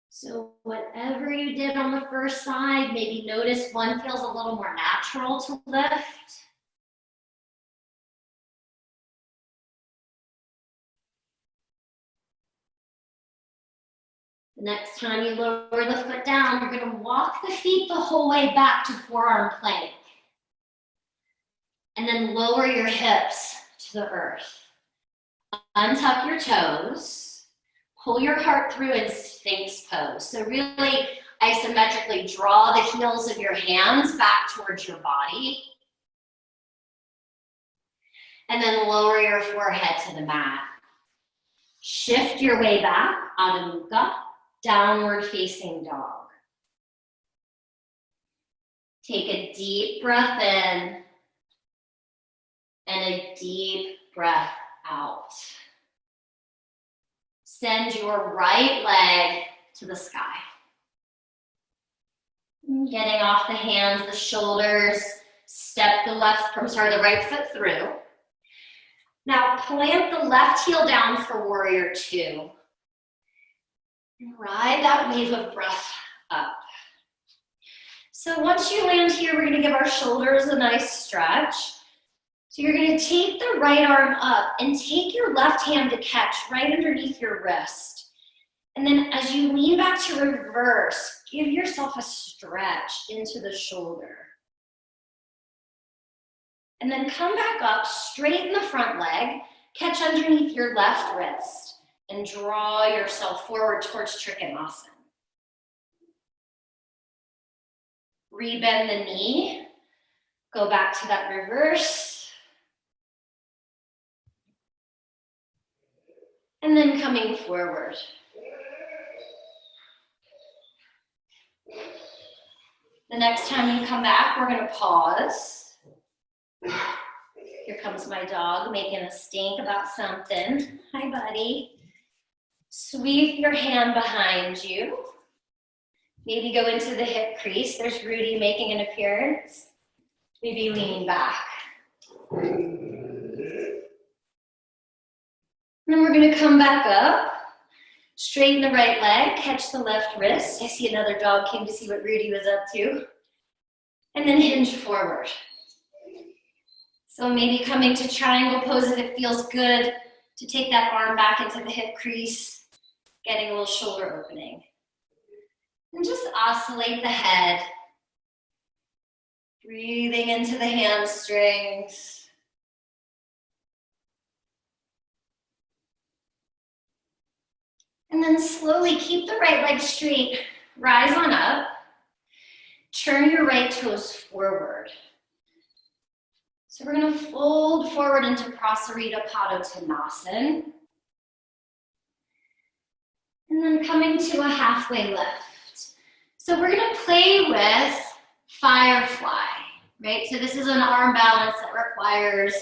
So whatever you did on the first side, maybe notice one feels a little more natural to lift. The next time you lower the foot down, you're going to walk the feet the whole way back to forearm plank. And then lower your hips to the earth. Untuck your toes. Pull your heart through in Sphinx pose. So really isometrically draw the heels of your hands back towards your body. And then lower your forehead to the mat. Shift your way back, Adho Mukha, downward facing dog. Take a deep breath in and a deep breath out. Send your right leg to the sky. Getting off the hands, the shoulders, step the right foot through. Now plant the left heel down for Warrior 2. And ride that wave of breath up. So once you land here, we're gonna give our shoulders a nice stretch. So you're going to take the right arm up and take your left hand to catch right underneath your wrist. And then as you lean back to reverse, give yourself a stretch into the shoulder. And then come back up, straighten the front leg, catch underneath your left wrist, and draw yourself forward towards Trikonasana. Rebend the knee, go back to that reverse. And then coming forward. The next time you come back, we're going to pause. Here comes my dog making a stink about something. Hi, buddy. Sweep your hand behind you. Maybe go into the hip crease. There's Rudy making an appearance. Maybe leaning back. And then we're gonna come back up. Straighten the right leg, catch the left wrist. I see another dog came to see what Rudy was up to. And then hinge forward. So maybe coming to triangle pose if it feels good to take that arm back into the hip crease, getting a little shoulder opening. And just oscillate the head. Breathing into the hamstrings. And then slowly keep the right leg straight. Rise on up. Turn your right toes forward. So we're going to fold forward into Prasarita Padottanasana. And then coming to a halfway lift. So we're going to play with Firefly, right? So this is an arm balance that requires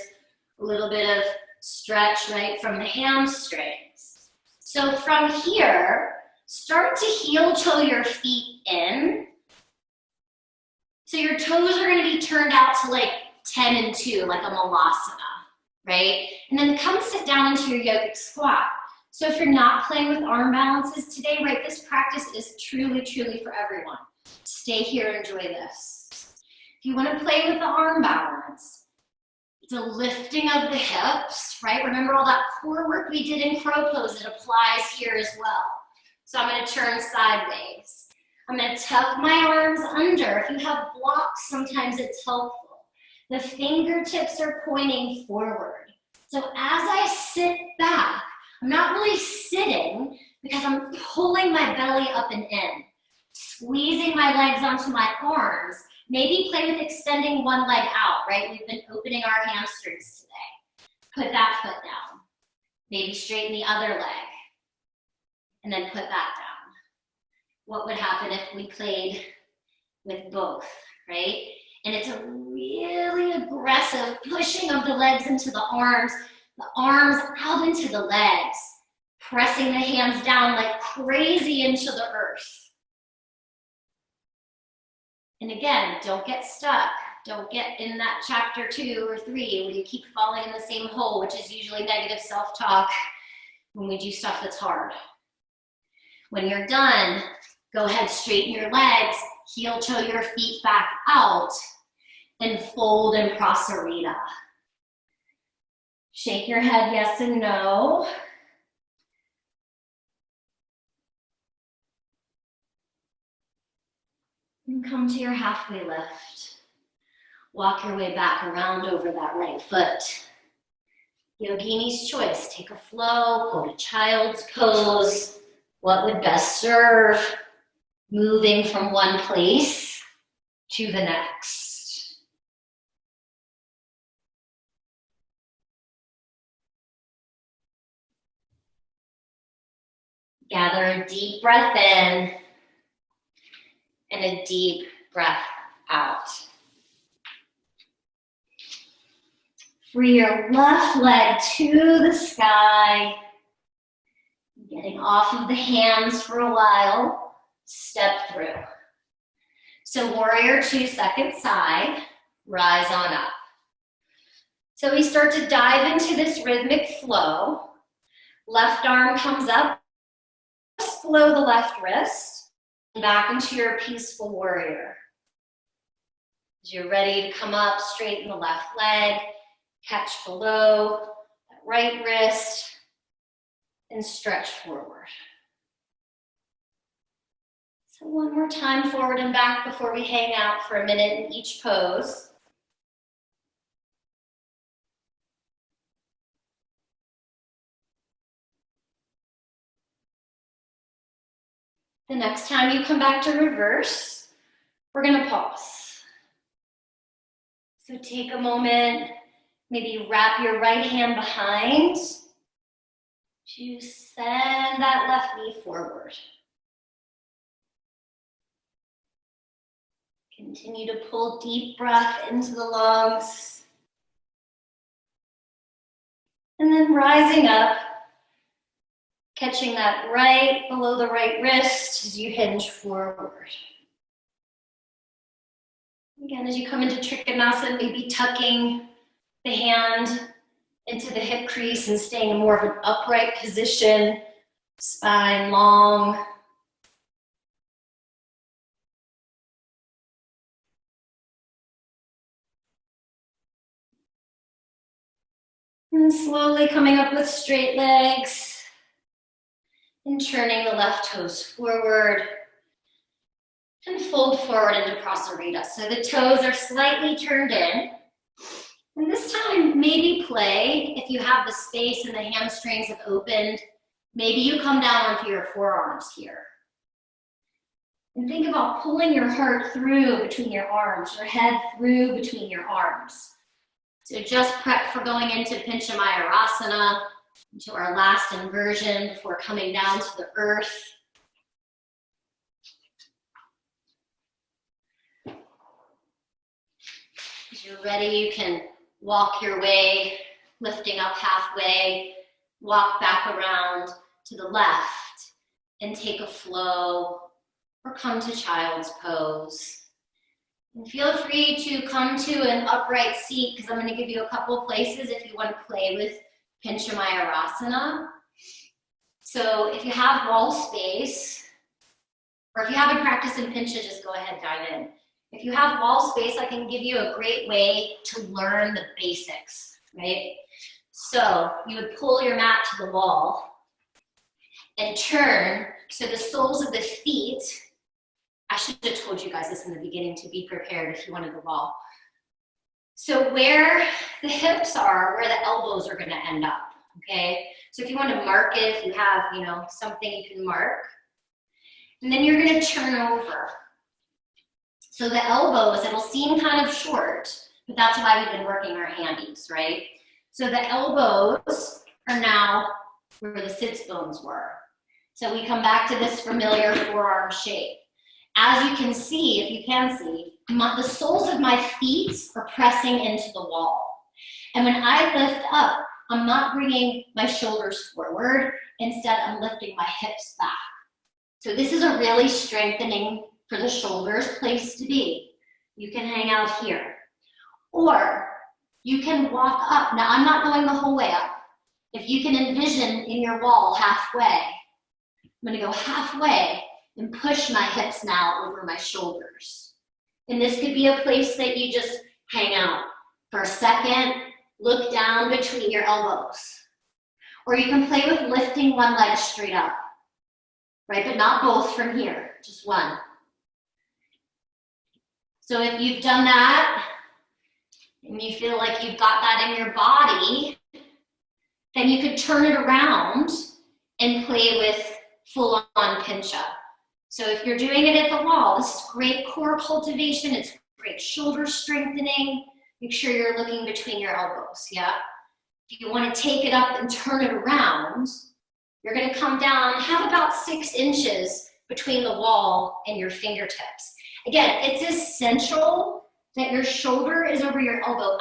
a little bit of stretch, right, from the hamstrings. So from here, start to heel toe your feet in. So your toes are going to be turned out to like 10 and 2, like a Malasana, right? And then come sit down into your yogic squat. So if you're not playing with arm balances today, right, this practice is truly, truly for everyone. Stay here, enjoy this. If you want to play with the arm balance, it's a lifting of the hips, right? Remember all that core work we did in crow pose, it applies here as well. So I'm going to turn sideways. I'm going to tuck my arms under. If you have blocks, sometimes it's helpful. The fingertips are pointing forward. So as I sit back, I'm not really sitting because I'm pulling my belly up and in, squeezing my legs onto my arms. Maybe play with extending one leg out, right? We've been opening our hamstrings today. Put that foot down. Maybe straighten the other leg and then put that down. What would happen if we played with both, right? And it's a really aggressive pushing of the legs into the arms out into the legs, pressing the hands down like crazy into the earth. And again, don't get stuck. Don't get in that chapter 2 or 3 where you keep falling in the same hole, which is usually negative self-talk when we do stuff that's hard. When you're done, go ahead, straighten your legs, heel toe your feet back out, and fold in Prasarita. Shake your head yes and no. And come to your halfway lift. Walk your way back around over that right foot. Yogini's choice. Take a flow, go to child's pose. What would best serve? Moving from one place to the next. Gather a deep breath in and a deep breath out. Free your left leg to the sky. Getting off of the hands for a while. Step through. So warrior 2, second side. Rise on up. So we start to dive into this rhythmic flow. Left arm comes up. Just below the left wrist. Back into your peaceful warrior. As you're ready to come up, straighten the left leg. Catch below that right wrist. And stretch forward. So one more time, forward and back before we hang out for a minute in each pose. The next time you come back to reverse, we're gonna pause. So take a moment, maybe wrap your right hand behind. To send that left knee forward. Continue to pull deep breath into the lungs. And then rising up, catching that right below the right wrist as you hinge forward. Again, as you come into Trikonasana, maybe tucking the hand into the hip crease and staying in more of an upright position, spine long. And slowly coming up with straight legs and turning the left toes forward and fold forward into Prasarita. So the toes are slightly turned in. And this time, maybe play, if you have the space and the hamstrings have opened, maybe you come down onto your forearms here. And think about pulling your heart through between your arms, your head through between your arms. So just prep for going into Pincha Mayurasana, into our last inversion before coming down to the earth. As you're ready, you can walk your way, lifting up halfway, walk back around to the left, and take a flow, or come to child's pose. And feel free to come to an upright seat, because I'm going to give you a couple places if you want to play with Pincha Mayurasana. So if you have wall space, or if you haven't practiced in Pincha, just go ahead, dive in. If you have wall space, I can give you a great way to learn the basics, right? So you would pull your mat to the wall and turn, so the soles of the feet, I should have told you guys this in the beginning to be prepared if you wanted the wall. So where the hips are, where the elbows are gonna end up, okay? So if you want to mark it, if you have, something you can mark. And then you're gonna turn over. So the elbows, it'll seem kind of short, but that's why we've been working our handies, right? So the elbows are now where the sits bones were. So we come back to this familiar forearm shape. As you can see, if you can see, the soles of my feet are pressing into the wall. And when I lift up, I'm not bringing my shoulders forward. Instead, I'm lifting my hips back. So this is a really strengthening for the shoulders place to be. You can hang out here. Or you can walk up. Now, I'm not going the whole way up. If you can envision in your wall halfway, I'm going to go halfway and push my hips now over my shoulders. And this could be a place that you just hang out for a second, look down between your elbows. Or you can play with lifting one leg straight up, right? But not both from here, just one. So if you've done that, and you feel like you've got that in your body, then you could turn it around and play with full-on Pincha. So if you're doing it at the wall, this is great core cultivation. It's great shoulder strengthening. Make sure you're looking between your elbows, yeah? If you want to take it up and turn it around, you're going to come down, have about 6 inches between the wall and your fingertips. Again, it's essential that your shoulder is over your elbow.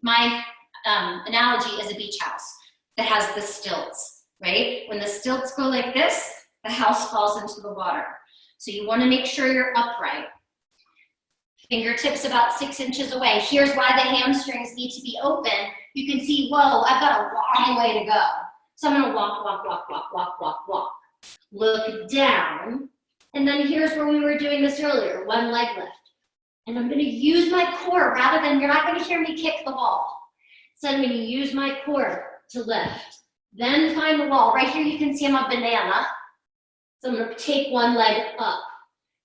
My analogy is a beach house that has the stilts, right? When the stilts go like this, the house falls into the water. So you want to make sure you're upright. Fingertips about 6 inches away. Here's why the hamstrings need to be open. You can see, whoa, I've got a long way to go. So I'm going to walk, walk, walk, walk, walk, walk, walk. Look down. And then here's where we were doing this earlier, one leg lift. And I'm going to use my core rather than, you're not going to hear me kick the wall. So I'm going to use my core to lift. Then find the wall. Right here you can see I'm a banana. So I'm going to take one leg up.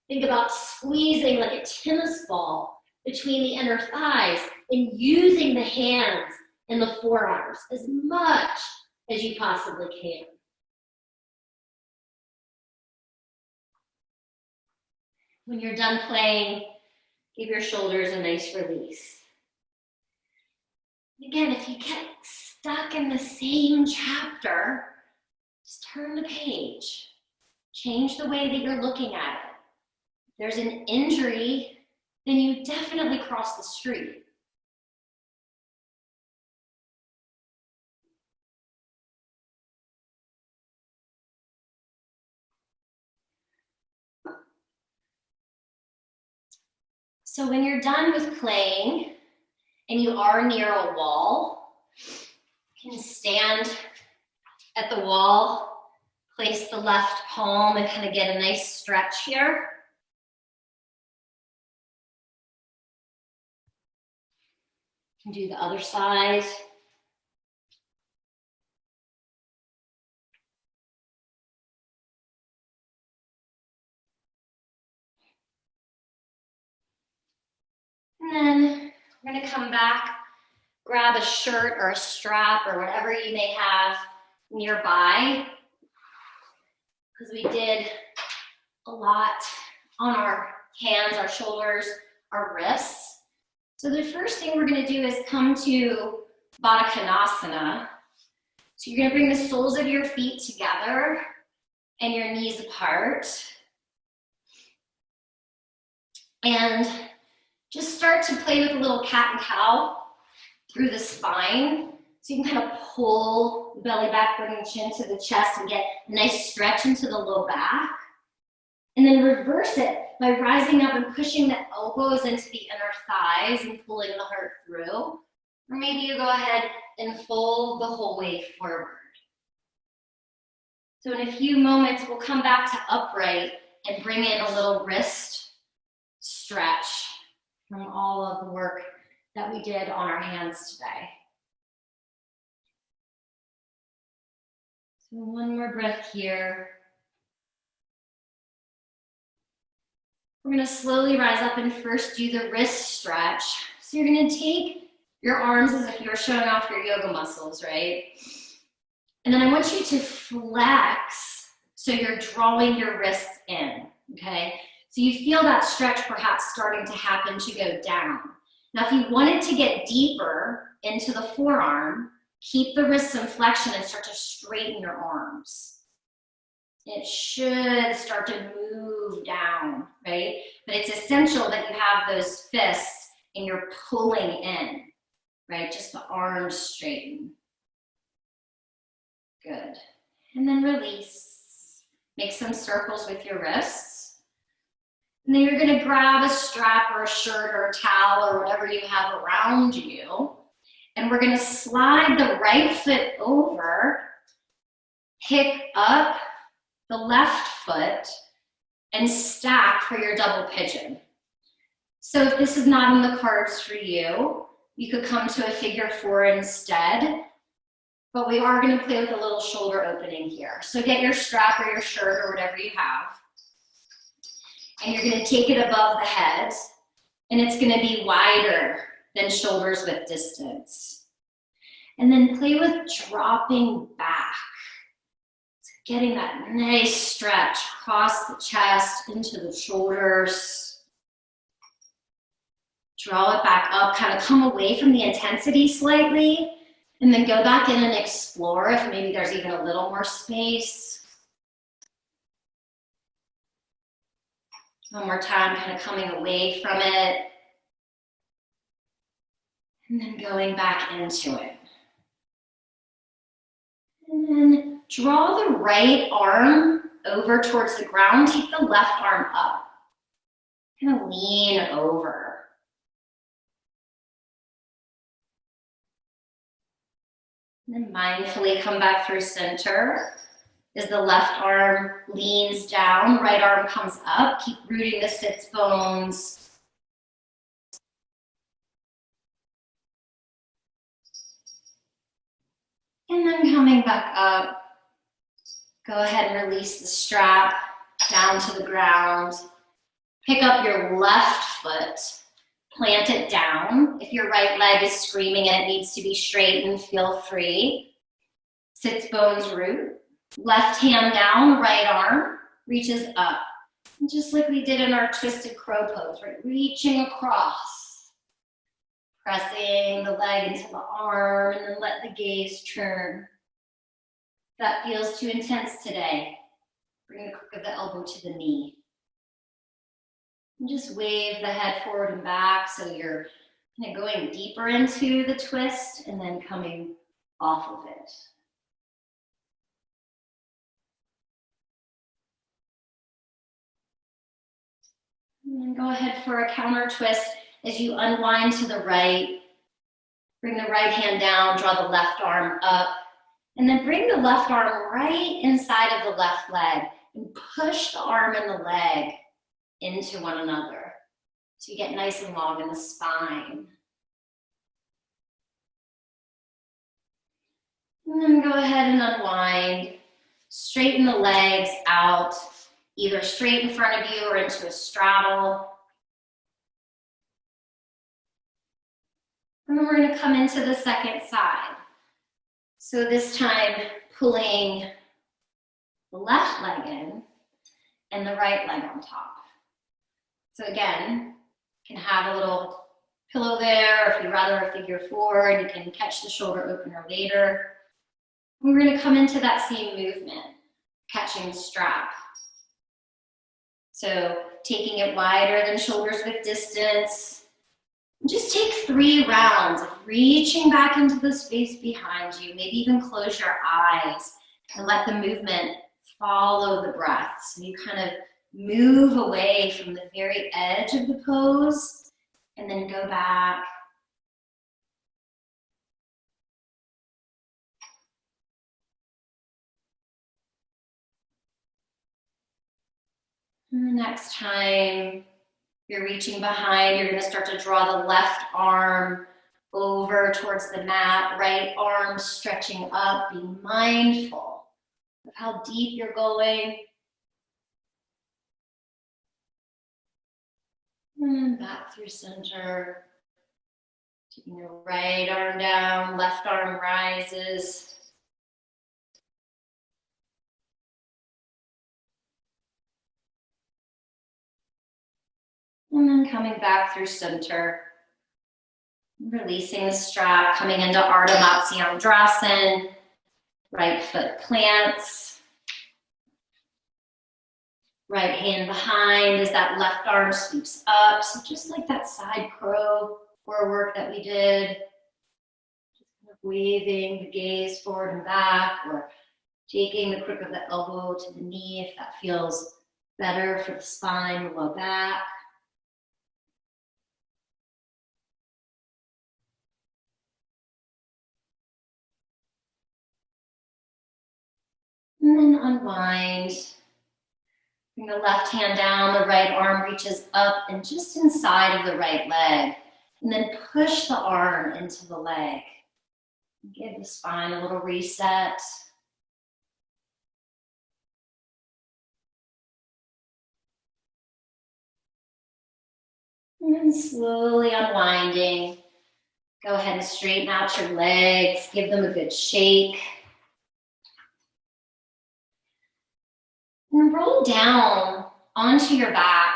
Think about squeezing like a tennis ball between the inner thighs and using the hands and the forearms as much as you possibly can. When you're done playing, give your shoulders a nice release. Again, if you get stuck in the same chapter, just turn the page. Change the way that you're looking at it. If there's an injury, then you definitely cross the street. So when you're done with playing and you are near a wall, you can stand at the wall, place the left palm and kind of get a nice stretch here. You can do the other side. And then we're gonna come back, grab a shirt or a strap or whatever you may have nearby, because we did a lot on our hands, our shoulders, our wrists. So the first thing we're gonna do is come to Baddha Konasana. So you're gonna bring the soles of your feet together and your knees apart. And just start to play with a little cat and cow through the spine. So you can kind of pull the belly back, bring the chin to the chest and get a nice stretch into the low back. And then reverse it by rising up and pushing the elbows into the inner thighs and pulling the heart through. Or maybe you go ahead and fold the whole way forward. So in a few moments, we'll come back to upright and bring in a little wrist stretch from all of the work that we did on our hands today. So one more breath here. We're gonna slowly rise up and first do the wrist stretch. So you're gonna take your arms as if you were showing off your yoga muscles, right? And then I want you to flex so you're drawing your wrists in, okay? So you feel that stretch perhaps starting to happen to go down. Now, if you wanted to get deeper into the forearm, keep the wrists in flexion and start to straighten your arms. It should start to move down, right? But it's essential that you have those fists and you're pulling in, right? Just the arms straighten. Good. And then release. Make some circles with your wrists. And then you're gonna grab a strap or a shirt or a towel or whatever you have around you. And we're gonna slide the right foot over, pick up the left foot, and stack for your double pigeon. So if this is not in the cards for you, you could come to a figure four instead, but we are gonna play with a little shoulder opening here. So get your strap or your shirt or whatever you have, and you're gonna take it above the head, and it's gonna be wider than shoulders width distance. And then play with dropping back. So getting that nice stretch across the chest, into the shoulders. Draw it back up, kind of come away from the intensity slightly, and then go back in and explore if maybe there's even a little more space. One more time, kind of coming away from it. And then going back into it. And then draw the right arm over towards the ground. Take the left arm up. Kind of lean over. And then mindfully come back through center. As the left arm leans down, right arm comes up. Keep rooting the sits bones. And then coming back up, go ahead and release the strap down to the ground. Pick up your left foot, plant it down. If your right leg is screaming and it needs to be straightened, feel free. Sits bones root. Left hand down, right arm reaches up. And just like we did in our twisted crow pose, right? Reaching across. Pressing the leg into the arm and then let the gaze turn. If that feels too intense today, bring the crook of the elbow to the knee. And just wave the head forward and back so you're kind of going deeper into the twist and then coming off of it. And then go ahead for a counter twist as you unwind to the right. Bring the right hand down, draw the left arm up, and then bring the left arm right inside of the left leg and push the arm and the leg into one another. So you get nice and long in the spine. And then go ahead and unwind. Straighten the legs out, either straight in front of you or into a straddle. And then we're going to come into the second side. So this time, pulling the left leg in and the right leg on top. So again, you can have a little pillow there, or if you'd rather a figure four, and you can catch the shoulder opener later. We're going to come into that same movement, catching the strap. So taking it wider than shoulders with distance. Just take 3 rounds of reaching back into the space behind you. Maybe even close your eyes and let the movement follow the breath. So you kind of move away from the very edge of the pose and then go back. And the next time you're reaching behind, you're going to start to draw the left arm over towards the mat, right arm stretching up, being mindful of how deep you're going. And back through center. Taking your right arm down, left arm rises. And then coming back through center. Releasing the strap, coming into Ardha Matsyendrasana. Right foot plants. Right hand behind as that left arm sweeps up. So just like that side crow work that we did. Just kind of waving the gaze forward and back, or taking the crook of the elbow to the knee if that feels better for the spine, the low back. And then unwind. Bring the left hand down, the right arm reaches up and just inside of the right leg. And then push the arm into the leg. Give the spine a little reset. And then slowly unwinding. Go ahead and straighten out your legs. Give them a good shake. And roll down onto your back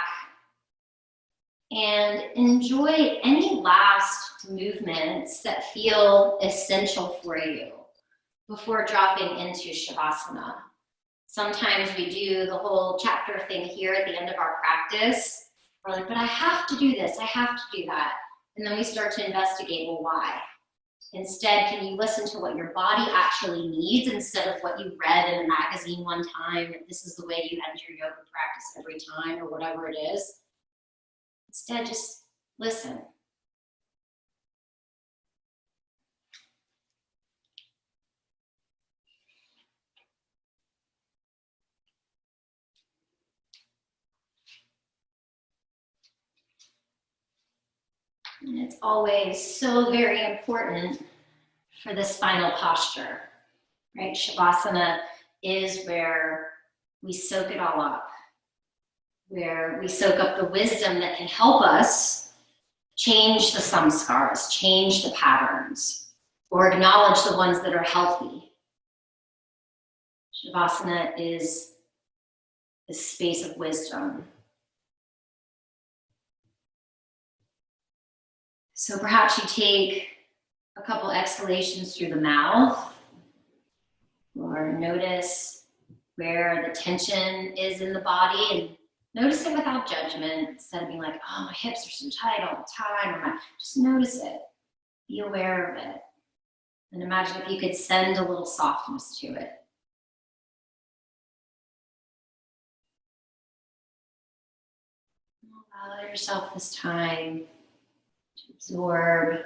and enjoy any last movements that feel essential for you before dropping into Shavasana. Sometimes we do the whole chapter thing here at the end of our practice. We're like, but I have to do this, I have to do that. And then we start to investigate, well, why? Instead, can you listen to what your body actually needs instead of what you read in a magazine one time, that this is the way you end your yoga practice every time or whatever it is? Instead, just listen. And it's always so very important for this final posture, right? Shavasana is where we soak it all up, where we soak up the wisdom that can help us change the samskaras, change the patterns, or acknowledge the ones that are healthy. Shavasana is the space of wisdom. So perhaps you take a couple exhalations through the mouth, or notice where the tension is in the body, and notice it without judgment, instead of being like, oh, my hips are so tight all the time, just notice it, be aware of it, and imagine if you could send a little softness to it. Allow yourself this time to absorb.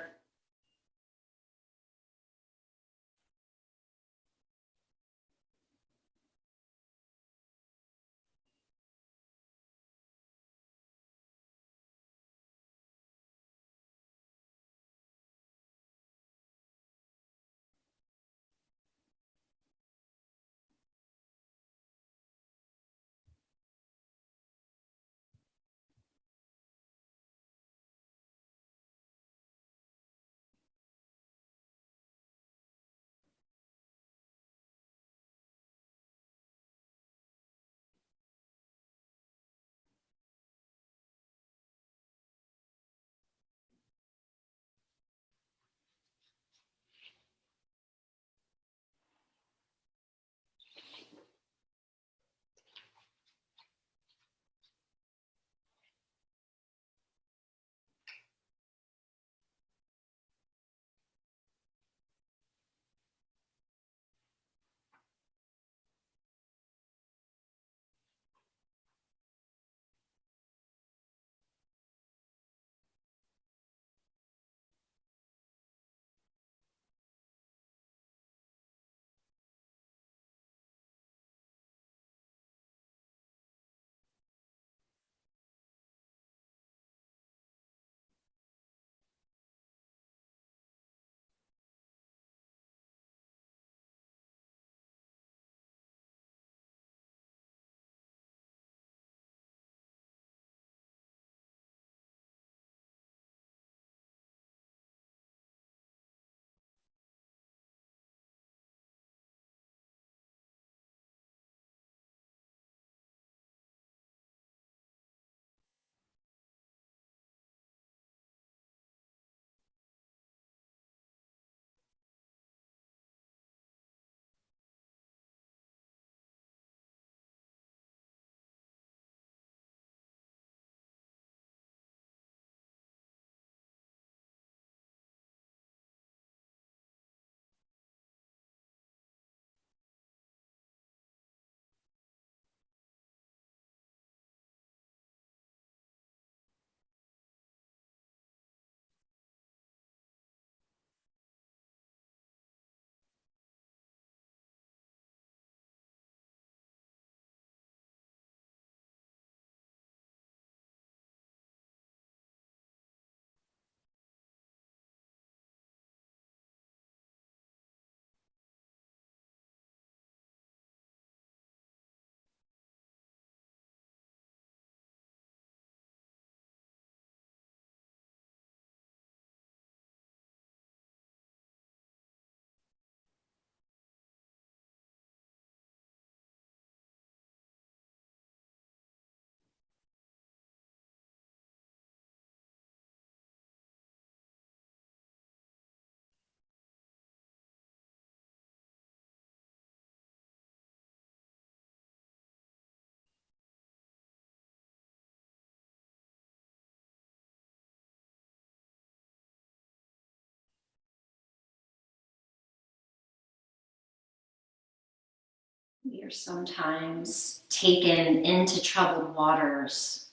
We are sometimes taken into troubled waters,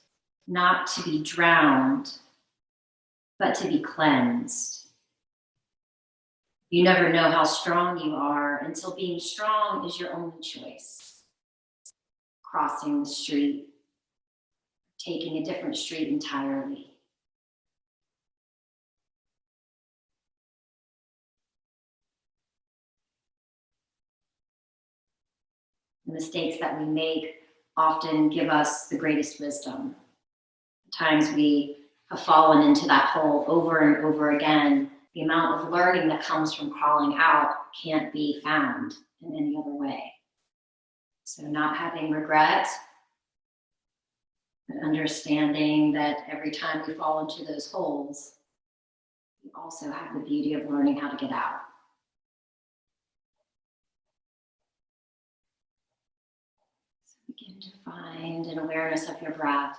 not to be drowned, but to be cleansed. You never know how strong you are until being strong is your only choice. Crossing the street, taking a different street entirely. The mistakes that we make often give us the greatest wisdom. Times we have fallen into that hole over and over again. The amount of learning that comes from crawling out can't be found in any other way. So not having regret, but understanding that every time we fall into those holes, we also have the beauty of learning how to get out. So begin to find an awareness of your breath.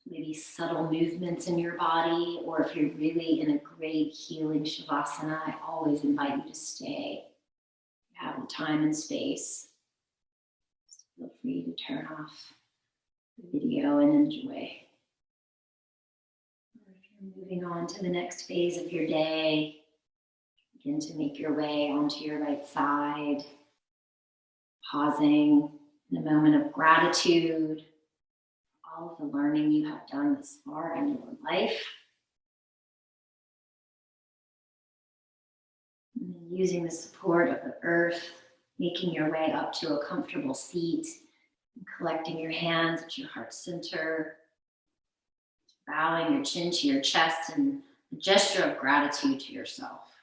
Maybe subtle movements in your body, or if you're really in a great healing Shavasana, I always invite you to stay. You have the time and space. Feel free to turn off the video and enjoy. Or if you're moving on to the next phase of your day, begin to make your way onto your right side, pausing in a moment of gratitude for all of the learning you have done thus far in your life. And then using the support of the earth, making your way up to a comfortable seat, and collecting your hands at your heart center, bowing your chin to your chest in a gesture of gratitude to yourself.